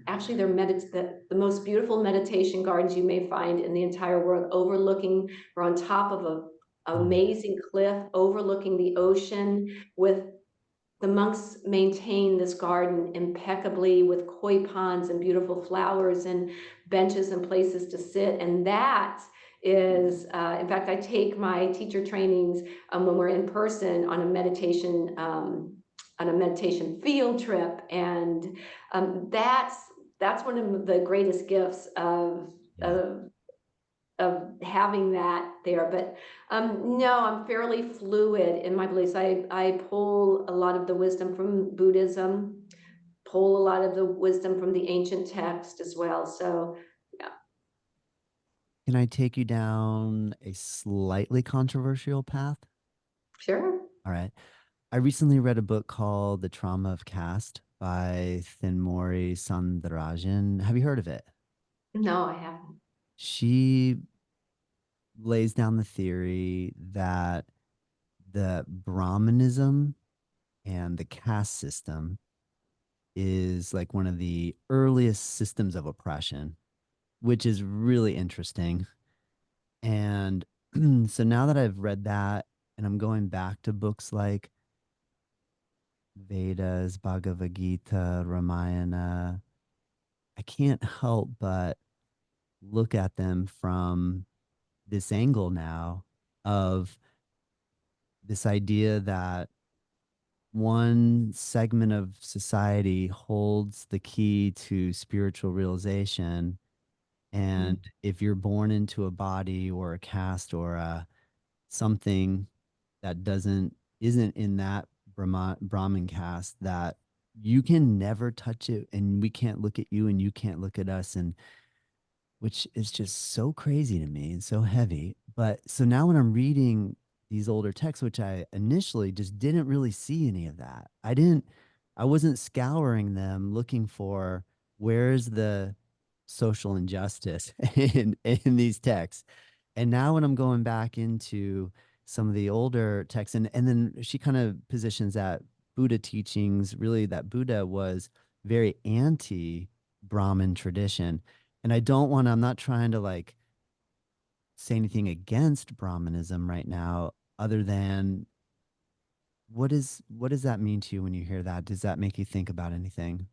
actually the most beautiful meditation gardens you may find in the entire world, overlooking, we're on top of a Oh, amazing cliff overlooking the ocean. With the monks maintain this garden impeccably with koi ponds and beautiful flowers and benches and places to sit. And that is, in fact, I take my teacher trainings when we're in person on a meditation field trip, and that's one of the greatest gifts yeah. of having that there. But no, I'm fairly fluid in my beliefs. I pull a lot of the wisdom from Buddhism, pull a lot of the wisdom from the ancient text as well. So yeah, Can I take you down a slightly controversial path? sure. All right. I recently read a book called The Trauma of Caste by Thinmori Sundarajan. Have you heard of it? No, I haven't. She lays down the theory that the Brahmanism and the caste system is like one of the earliest systems of oppression, which is really interesting. And so now that I've read that and I'm going back to books like Vedas, Bhagavad Gita, Ramayana, I can't help but look at them from this angle now of this idea that one segment of society holds the key to spiritual realization. And if you're born into a body or a caste or something that isn't in that Brahmin caste, that you can never touch it, and we can't look at you and you can't look at us, and which is just so crazy to me and so heavy. But so now when I'm reading these older texts, which I initially just didn't really see any of that. I wasn't scouring them looking for where's the social injustice in these texts. And now when I'm going back into some of the older texts, and then she kind of positions that Buddha teachings, really that Buddha was very anti Brahmin tradition. And I'm not trying to like say anything against Brahmanism right now, other than what does that mean to you when you hear that? Does that make you think about anything?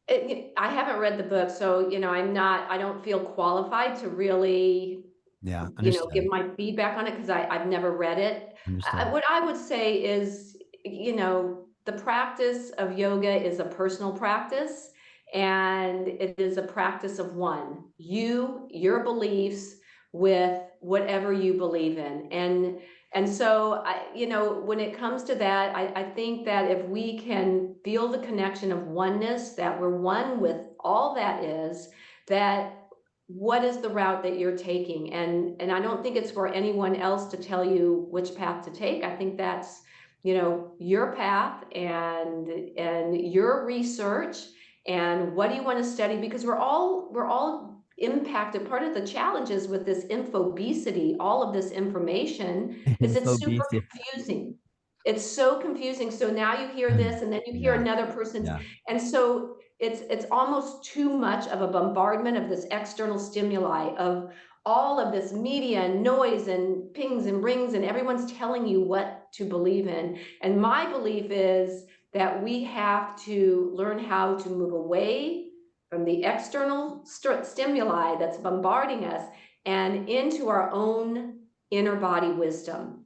I haven't read the book, so, I don't feel qualified to really, Yeah, give understood. my feedback on it because I've never read it. Understood. What I would say is, the practice of yoga is a personal practice, and it is a practice of one. Your beliefs with whatever you believe in. And so when it comes to that, I think that if we can feel the connection of oneness, that we're one with all that is, that what is the route that you're taking? And I don't think it's for anyone else to tell you which path to take. I think that's, your path and your research and what do you want to study, because we're all impacted. Part of the challenges with this infobesity, all of this information, is it's super Infobesity. confusing. It's so confusing. So now you hear Mm. this and then you hear Yeah, another person's, yeah. and so it's almost too much of a bombardment of this external stimuli, of all of this media and noise and pings and rings, and everyone's telling you what to believe in. And my belief is that we have to learn how to move away from the external stimuli that's bombarding us and into our own inner body wisdom.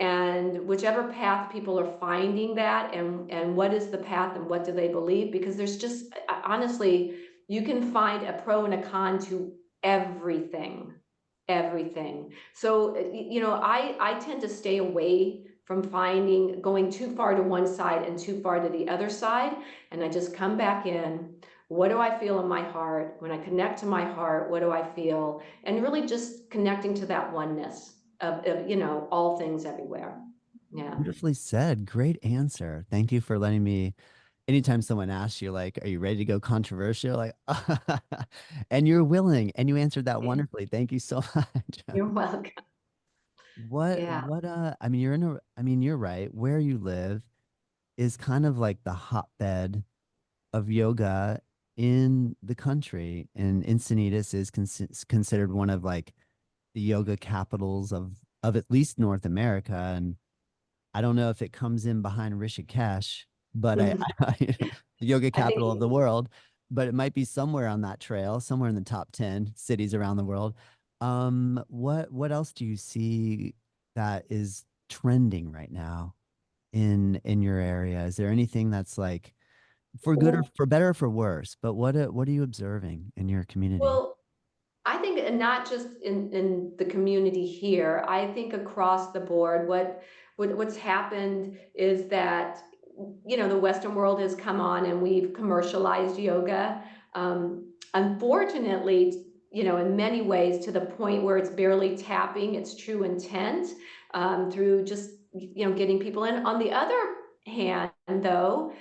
And whichever path people are finding that, and what is the path and what do they believe, because there's just honestly, you can find a pro and a con to everything. So I tend to stay away from finding going too far to one side and too far to the other side, and I just come back in. What do I feel in my heart? When I connect to my heart, what do I feel? And really just connecting to that oneness of all things everywhere. Yeah. Beautifully said. Great answer. Thank you for letting me. Anytime someone asks you, like, are you ready to go controversial? Like, and you're willing, and you answered that Yeah. wonderfully. Thank you so much. You're welcome. Yeah. I mean, I mean, you're right. Where you live is kind of like the hotbed of yoga in the country. And Encinitas is considered one of like the yoga capitals of at least North America. And I don't know if it comes in behind Rishikesh, but the yoga I capital of think, the world, but it might be somewhere on that trail, somewhere in the top 10 cities around the world. What else do you see that is trending right now in your area? Is there anything that's like for good or well, for better or for worse? But what are you observing in your community? well, I think, and not just in the community here, I think across the board, what's happened is that, the Western world has come on and we've commercialized yoga. Unfortunately, in many ways, to the point where it's barely tapping its true intent, through just, getting people in. On the other hand, though,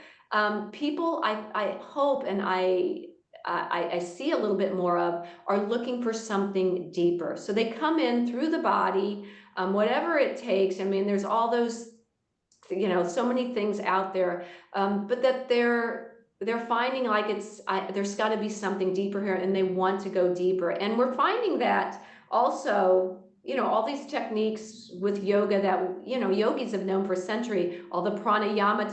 people, I hope, and I see a little bit more of, are looking for something deeper. So they come in through the body, whatever it takes. I mean, there's all those, so many things out there, but that they're finding like there's got to be something deeper here, and they want to go deeper. And we're finding that also, all these techniques with yoga that yogis have known for a century. All the pranayama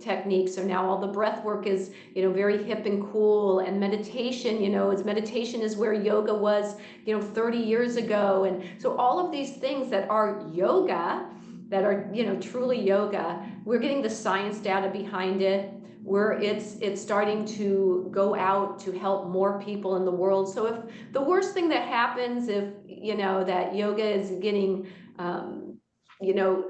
techniques are now, all the breath work is very hip and cool, and meditation, meditation is where yoga was 30 years ago. And so all of these things that are yoga, that are truly yoga, we're getting the science data behind it, where it's starting to go out to help more people in the world. So if the worst thing that happens, if that yoga is getting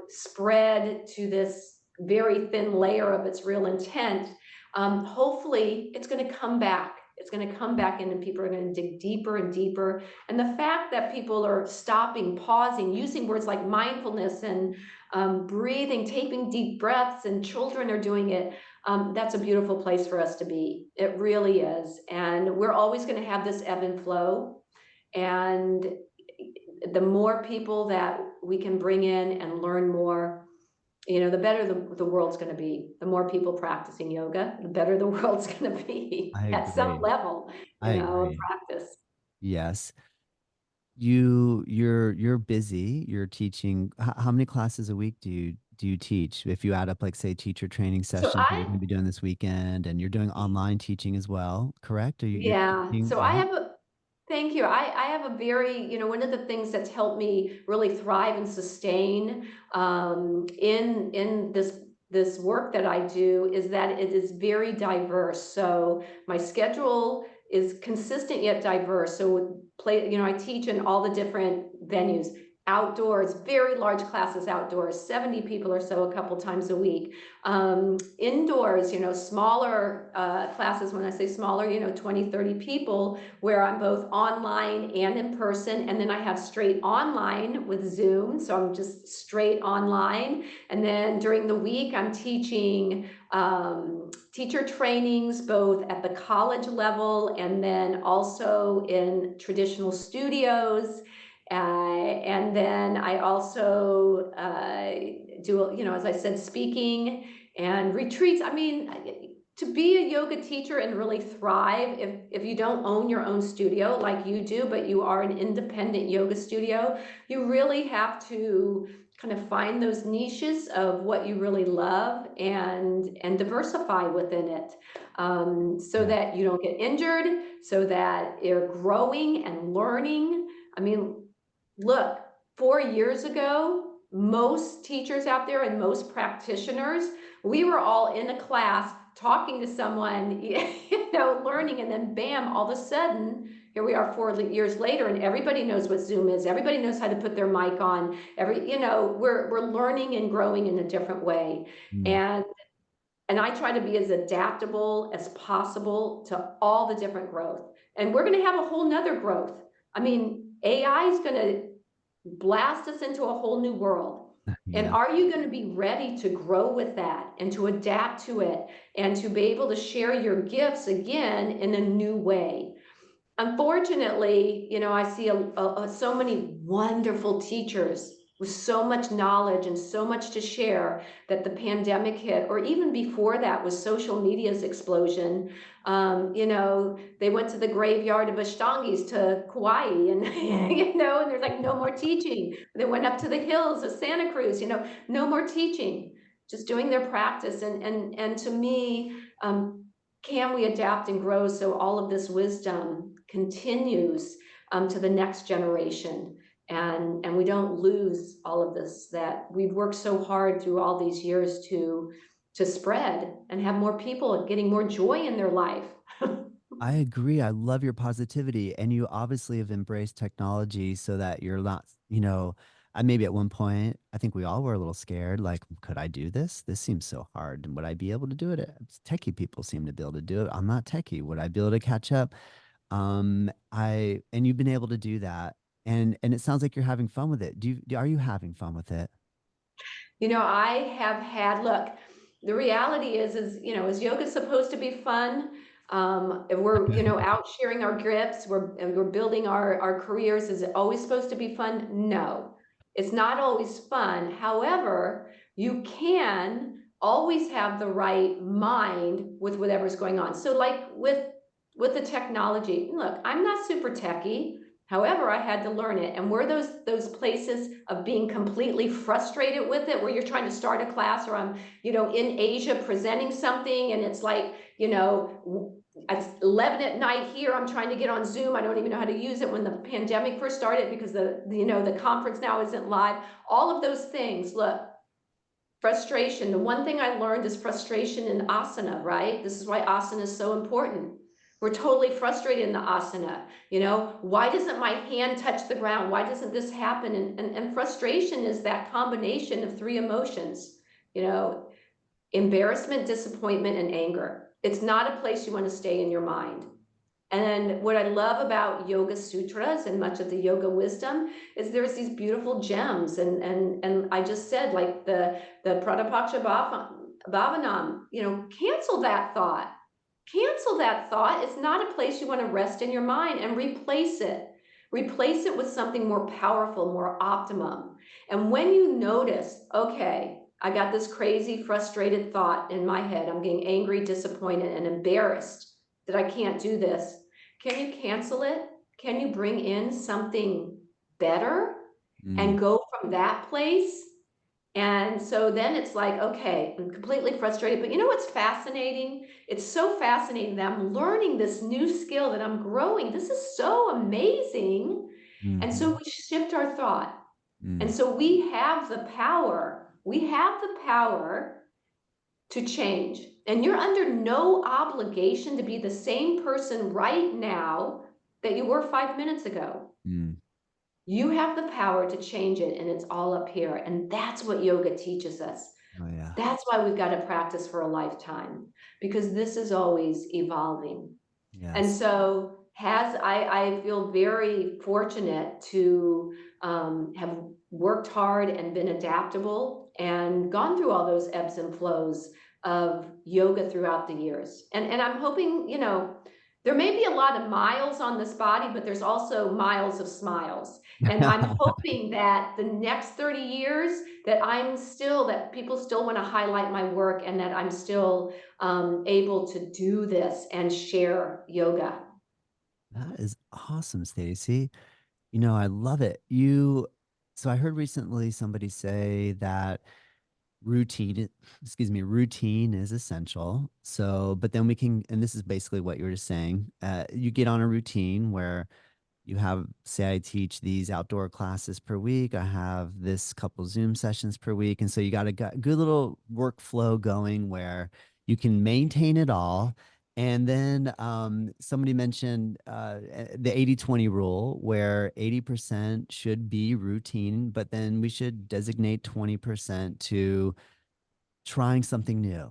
spread to this very thin layer of its real intent, hopefully it's going to come back. It's going to come back in, and people are going to dig deeper and deeper. And the fact that people are stopping, pausing, using words like mindfulness and breathing, taking deep breaths, and children are doing it, that's a beautiful place for us to be. It really is. And we're always going to have this ebb and flow. And the more people that we can bring in and learn more, the better the world's going to be. The more people practicing yoga, the better the world's going to be I at some agree. level, I of agree. practice. Yes. You're busy. You're teaching. How many classes a week do you teach? If you add up, like, say, teacher training So sessions that you're I, going to be doing this weekend, and you're doing online teaching as well, correct? Are you're yeah, teaching, so I right? have a, thank you. I have a very, one of the things that's helped me really thrive and sustain in this work that I do is that it is very diverse. So my schedule is consistent yet diverse. So I teach in all the different venues, outdoors, very large classes outdoors, 70 people or so a couple times a week. Indoors, smaller classes. When I say smaller, 20, 30 people, where I'm both online and in person. And then I have straight online with Zoom. So I'm just straight online. And then during the week, I'm teaching teacher trainings, both at the college level and then also in traditional studios. And then I also do, as I said, speaking and retreats. I mean, to be a yoga teacher and really thrive, if you don't own your own studio like you do, but you are an independent yoga studio, you really have to kind of find those niches of what you really love and diversify within it, so Yeah. that you don't get injured, so that you're growing and learning. I mean, look, 4 years ago, most teachers out there and most practitioners, we were all in a class talking to someone, learning, and then bam, all of a sudden, here we are 4 years later, and everybody knows what Zoom is. Everybody knows how to put their mic on. We're learning and growing in a different way. Mm. And I try to be as adaptable as possible to all the different growth. And we're going to have a whole nother growth. I mean, AI is going to blast us into a whole new world. And Yes. are you going to be ready to grow with that and to adapt to it and to be able to share your gifts again in a new way? Unfortunately, I see so many wonderful teachers with so much knowledge and so much to share that the pandemic hit, or even before that with social media's explosion. They went to the graveyard of Ashtangis to Kauai, and and there's like no more teaching. They went up to the hills of Santa Cruz, no more teaching, just doing their practice. And to me, can we adapt and grow so all of this wisdom continues to the next generation, and we don't lose all of this that we've worked so hard through all these years to spread and have more people getting more joy in their life. I agree. I love your positivity. And you obviously have embraced technology so that you're not, I maybe at one point, I think we all were a little scared. Like, could I do this? This seems so hard. And would I be able to do it? Techie people seem to be able to do it. I'm not techie. Would I be able to catch up? And you've been able to do that. And it sounds like you're having fun with it. Are you having fun with it? I have had, look, the reality is yoga supposed to be fun? If we're, out sharing our gifts, we're building our careers. Is it always supposed to be fun? No, it's not always fun. However, you can always have the right mind with whatever's going on. So like with the technology, look, I'm not super techie. However, I had to learn it. And were those places of being completely frustrated with it, where you're trying to start a class, or I'm, in Asia presenting something, and it's like, it's 11 at night here, I'm trying to get on Zoom. I don't even know how to use it when the pandemic first started, because the conference now isn't live. All of those things, look, frustration. The one thing I learned is frustration in asana, right? This is why asana is so important. We're totally frustrated in the asana. Why doesn't my hand touch the ground? Why doesn't this happen? And frustration is that combination of three emotions. embarrassment, disappointment, and anger. It's not a place you want to stay in your mind. And what I love about Yoga Sutras and much of the yoga wisdom is there's these beautiful gems. And I just said, like the Pradapaksha Bhavanam, cancel that thought. Cancel that thought. It's not a place you want to rest in your mind, and replace it. Replace it with something more powerful, more optimum. And when you notice, okay, I got this crazy, frustrated thought in my head, I'm getting angry, disappointed, and embarrassed that I can't do this. Can you cancel it? Can you bring in something better Mm, and go from that place? And so then it's like, okay, I'm completely frustrated. But you know what's fascinating? It's so fascinating that I'm learning this new skill, that I'm growing. This is so amazing. And so mhm, we shift our thought. And mm, so we have the power. We have the power to change. And you're under no obligation to be the same person right now that you were 5 minutes ago. mm. You have the power to change it, and it's all up here. And that's what yoga teaches us. Oh, yeah. That's why we've got to practice for a lifetime, because this is always evolving. And Yes. so I feel very fortunate to have worked hard and been adaptable and gone through all those ebbs and flows of yoga throughout the years. And I'm hoping, there may be a lot of miles on this body, but there's also miles of smiles. And I'm hoping that the next 30 years that people still want to highlight my work, and that I'm still able to do this and share yoga. That is awesome, Stacy. I love it. So I heard recently somebody say that routine, excuse me, routine is essential. So, but then we can, and this is basically what you were just saying. You get on a routine where you have, say, I teach these outdoor classes per week. I have this couple Zoom sessions per week. And so you got a good little workflow going where you can maintain it all. And then somebody mentioned the 80-20 rule, where 80% should be routine, but then we should designate 20% to trying something new,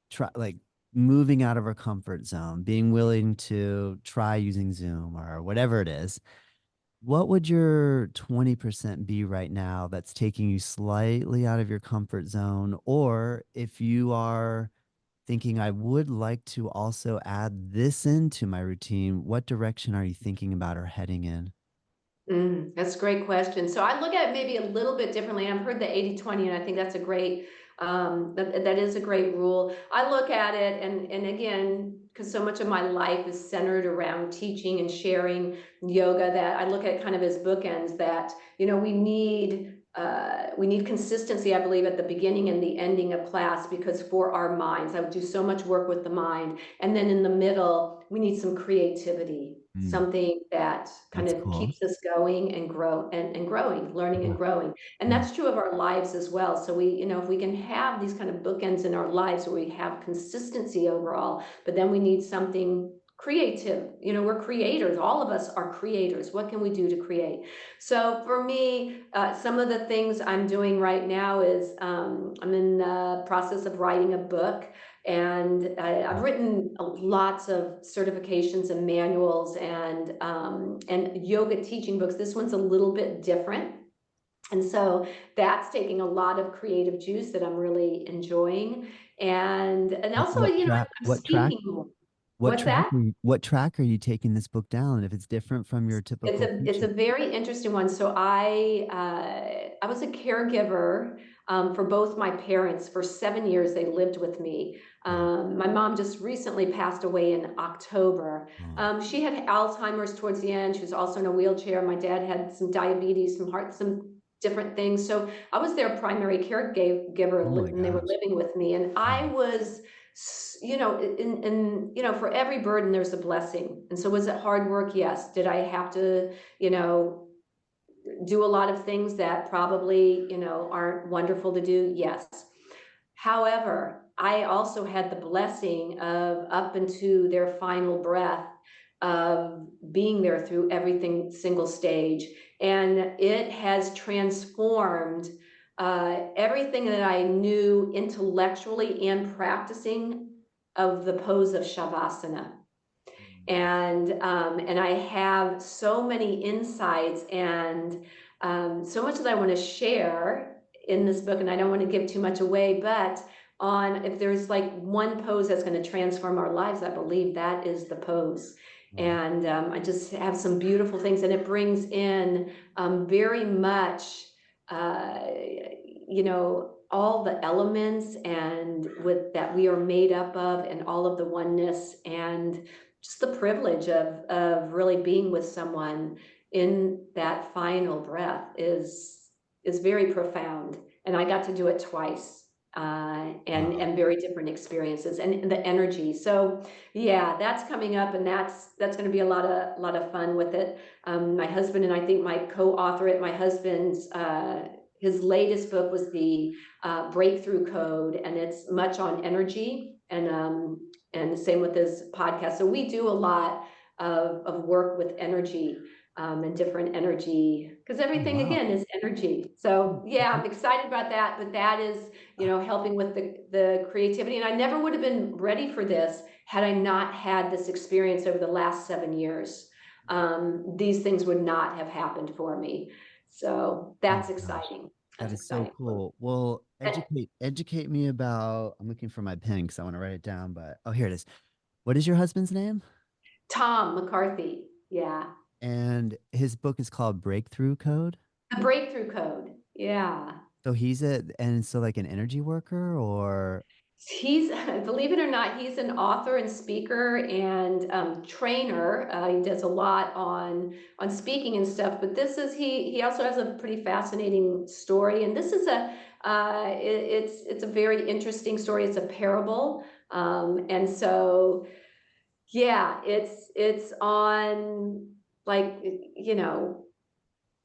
try like moving out of our comfort zone, being willing to try using Zoom or whatever it is. What would your 20% be right now that's taking you slightly out of your comfort zone? Or if you are thinking, I would like to also add this into my routine, what direction are you thinking about or heading in? That's a great question. So I look at it maybe a little bit differently. I've heard the 80-20, and I think that's a great, that is a great rule. I look at it, and again, because so much of my life is centered around teaching and sharing yoga, that I look at it kind of as bookends, that, we need consistency, I believe, at the beginning and the ending of class, because for our minds, I would do so much work with the mind. And then in the middle, we need some creativity, Mm, something that kind that's of cool. keeps us going and growing, learning and Yeah. growing. And Mm, that's true of our lives as well. So if we can have these kind of bookends in our lives where we have consistency overall, but then we need something creative. We're creators. All of us are creators. What can we do to create? So for me, some of the things I'm doing right now is I'm in the process of writing a book. And I've mm, written lots of certifications and manuals and yoga teaching books. This one's a little bit different. And so that's taking a lot of creative juice that I'm really enjoying. And What, also, what track? I'm What track? speaking more. What What's track that? are you, what track are you taking this book down? And if it's different from your It's typical a teaching? very interesting one. So I was a caregiver for both my parents for 7 years. They lived with me. Oh, My mom just recently passed away in October. oh, She had Alzheimer's towards the end. She was also in a wheelchair. My dad had some diabetes, some different things. So I was their primary caregiver oh my when they were gosh. living with me, and I Mm, was for every burden there's a blessing. And so was it hard work? Yes. Did I have to, you know do a lot of things that probably aren't wonderful to do? Yes. However, I also had the blessing of, up into their final breath, of being there through everything single stage, and it has transformed everything that I knew intellectually and practicing of the pose of Shavasana. And I have so many insights and so much that I want to share in this book, and I don't want to give too much away, but on if there's like one pose that's going to transform our lives, I believe that is the pose. Wow. And I just have some beautiful things, and it brings in very much, all the elements and with that we are made up of, and all of the oneness, and just the privilege of really being with someone in that final breath is very profound. And I got to do it twice, Wow. and very different experiences and the energy. So yeah, that's coming up, and that's going to be a lot of fun with it. My husband and I think might co-author it. My husband's his latest book was the Breakthrough Code, and it's much on energy, and the same with this podcast. So we do a lot of work with energy, and different energy, because Oh, everything wow. again is energy. So yeah, I'm excited about that. But that is, helping with the creativity. And I never would have been ready for this had I not had this experience over the last 7 years. These things would not have happened for me. So Oh that's my gosh. exciting. That That's is so exciting for me. cool. Well, And educate me about, I'm looking for my pen because I want to write it down, but oh, here it is. What is your husband's name? Tom McCarthy, yeah. And his book is called Breakthrough Code. The Breakthrough Code. Yeah. So he's and so like an energy worker or He's, believe it or not, he's an author and speaker and trainer. He does a lot on speaking and stuff. But this is he also has a pretty fascinating story. And this is it's a very interesting story. It's a parable, and so yeah, it's on, like, you know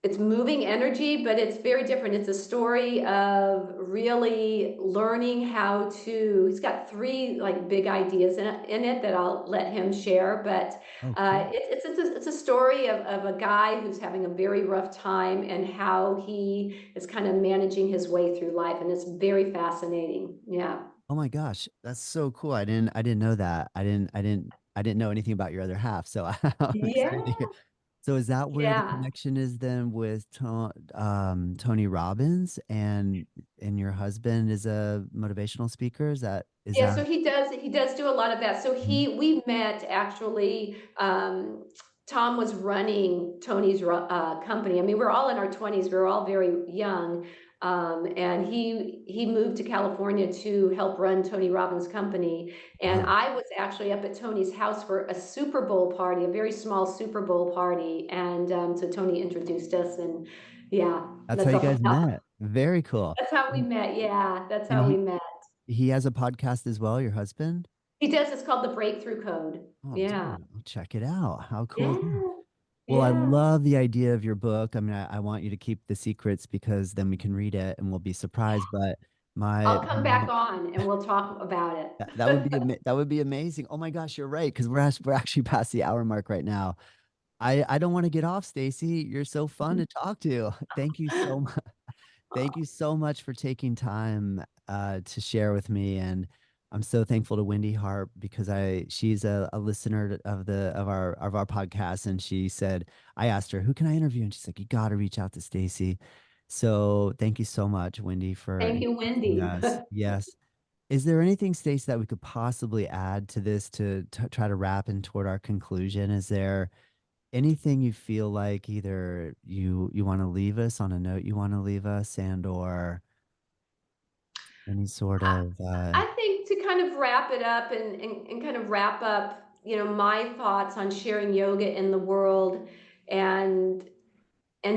it's moving energy, but it's very different. It's a story of really learning how to. He's got three like big ideas in it that I'll let him share. But oh, cool. it's a story of a guy who's having a very rough time and how he is kind of managing his way through life, and it's very fascinating. Yeah, Oh my gosh, that's so cool. I didn't know that. I didn't know anything about your other half. So I'm yeah, excited to hear. So is that where the yeah. connection is then with Tony Robbins and your husband is a motivational speaker? Is Yeah, that so he does do a lot of that. So Mhm. we met actually. Tom was running Tony's company. I mean, we're all in our 20s. We were all very young, and he moved to California to help run Tony Robbins' company. And Wow. I was actually up at Tony's house for a Super Bowl party, a very small Super Bowl party. And so Tony introduced us, and yeah, That's how you guys how, met. Very cool. that's how we And met. Yeah, that's and how we met. he has a podcast as well, your husband? He does. It's called the Breakthrough Code. Oh, Yeah. dude, I'll check it out. How cool is that? Yeah. Well, I Yeah. love the idea of your book. I mean, I want you to keep the secrets because then we can read it and we'll be surprised. But I'll come back on and we'll talk about that would be it. that would be amazing. Oh my gosh, you're right because we're actually past the hour mark right now. I don't want to get off, Stacy. You're so fun to talk to. Thank you so much. Thank you so much for taking time to share with me, and I'm so thankful to Wendy Harp because she's a listener of our podcast, and she said I asked her who can I interview, and she's like you got to reach out to Stacy. So thank you so much, Wendy, for Thank you, introducing Wendy. us. Yes. Is there anything, Stacy, that we could possibly add to this to try to wrap in toward our conclusion? Is there anything you feel like either you want to leave us on a note you want to leave us and or any sort I, of I think to kind of wrap it up and kind of wrap up, my thoughts on sharing yoga in the world, and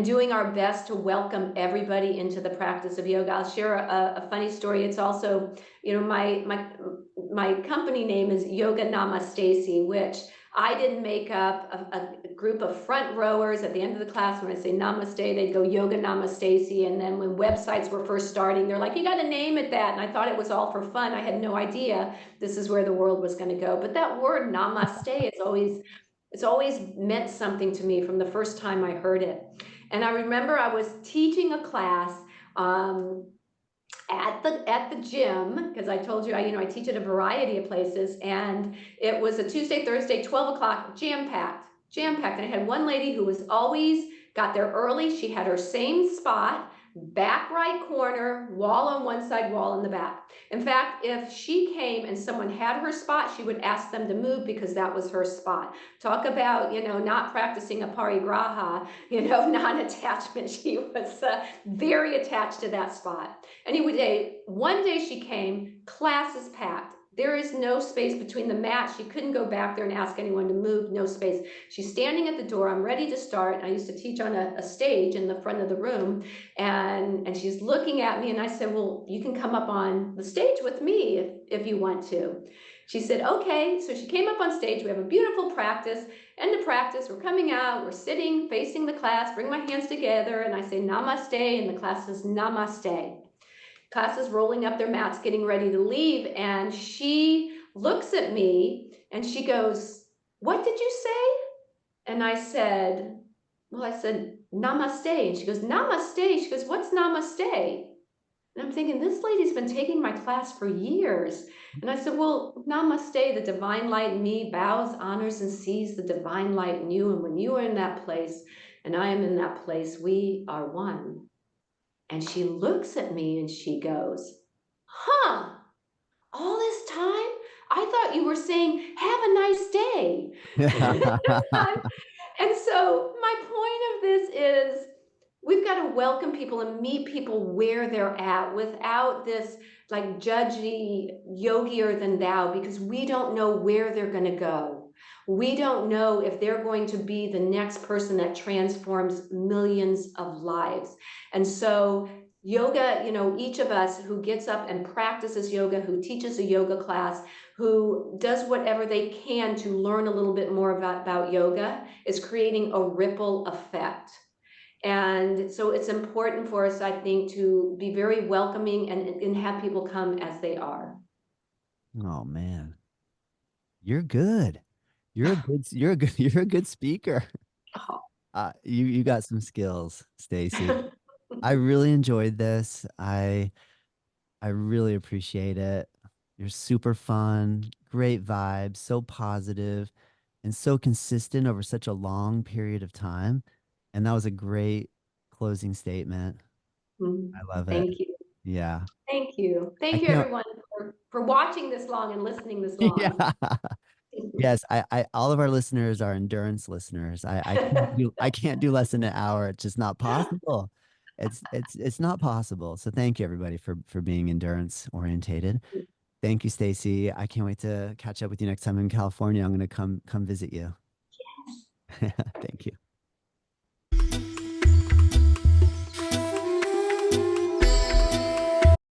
doing our best to welcome everybody into the practice of yoga. I'll share a funny story. It's also, my company name is Yoga Namaste, which I didn't make up. A group of front rowers at the end of the class, when I say namaste, they'd go Yoga Namaste. And then when websites were first starting, they're like, you got to name it that. And I thought it was all for fun. I had no idea this is where the world was going to go. But that word namaste it's always meant something to me from the first time I heard it. And I remember I was teaching a class Um, at the gym, because I told you I teach at a variety of places, and it was a Tuesday, Thursday, 12 o'clock, jam packed. And I had one lady who was always got there early. She had her same spot, back right corner, wall on one side, wall in the back. In fact, if she came and someone had her spot, she would ask them to move because that was her spot. Talk about, not practicing aparigraha, non-attachment. She was very attached to that spot. Anyway, one day she came, class is packed. There is no space between the mats. She couldn't go back there and ask anyone to move, no space. She's standing at the door. I'm ready to start. And I used to teach on a stage in the front of the room. And she's looking at me, and I said, well, you can come up on the stage with me if you want to. She said, okay. So she came up on stage. We have a beautiful practice. End of practice, we're coming out, we're sitting, facing the class, bring my hands together, and I say namaste, and the class says namaste. Class is rolling up their mats, getting ready to leave, and she looks at me and she goes, what did you say? And I said, well, I said, namaste. And she goes, namaste. She goes, what's namaste? And I'm thinking, this lady's been taking my class for years. And I said, well, namaste, the divine light in me bows, honors, and sees the divine light in you. And when you are in that place and I am in that place, we are one. And she looks at me and she goes, huh, all this time? I thought you were saying, have a nice day. And so my point of this is we've got to welcome people and meet people where they're at without this like judgy yogier than thou, because we don't know where they're going to go. We don't know if they're going to be the next person that transforms millions of lives. And so yoga, each of us who gets up and practices yoga, who teaches a yoga class, who does whatever they can to learn a little bit more about yoga, is creating a ripple effect. And so it's important for us, I think, to be very welcoming and have people come as they are. Oh man, you're good. You're a good speaker. You got some skills, Stacy. I really enjoyed this. I really appreciate it. You're super fun, great vibes, so positive, and so consistent over such a long period of time. And that was a great closing statement. I love it. Thank you. Yeah. Thank you. I Thank you, can't. everyone, for watching this long and listening this long. Yeah. Yes, all of our listeners are endurance listeners. I can't do less than an hour. It's just not possible. It's not possible. So thank you everybody for being endurance orientated. Thank you, Stacy. I can't wait to catch up with you next time in California. I'm gonna come visit you.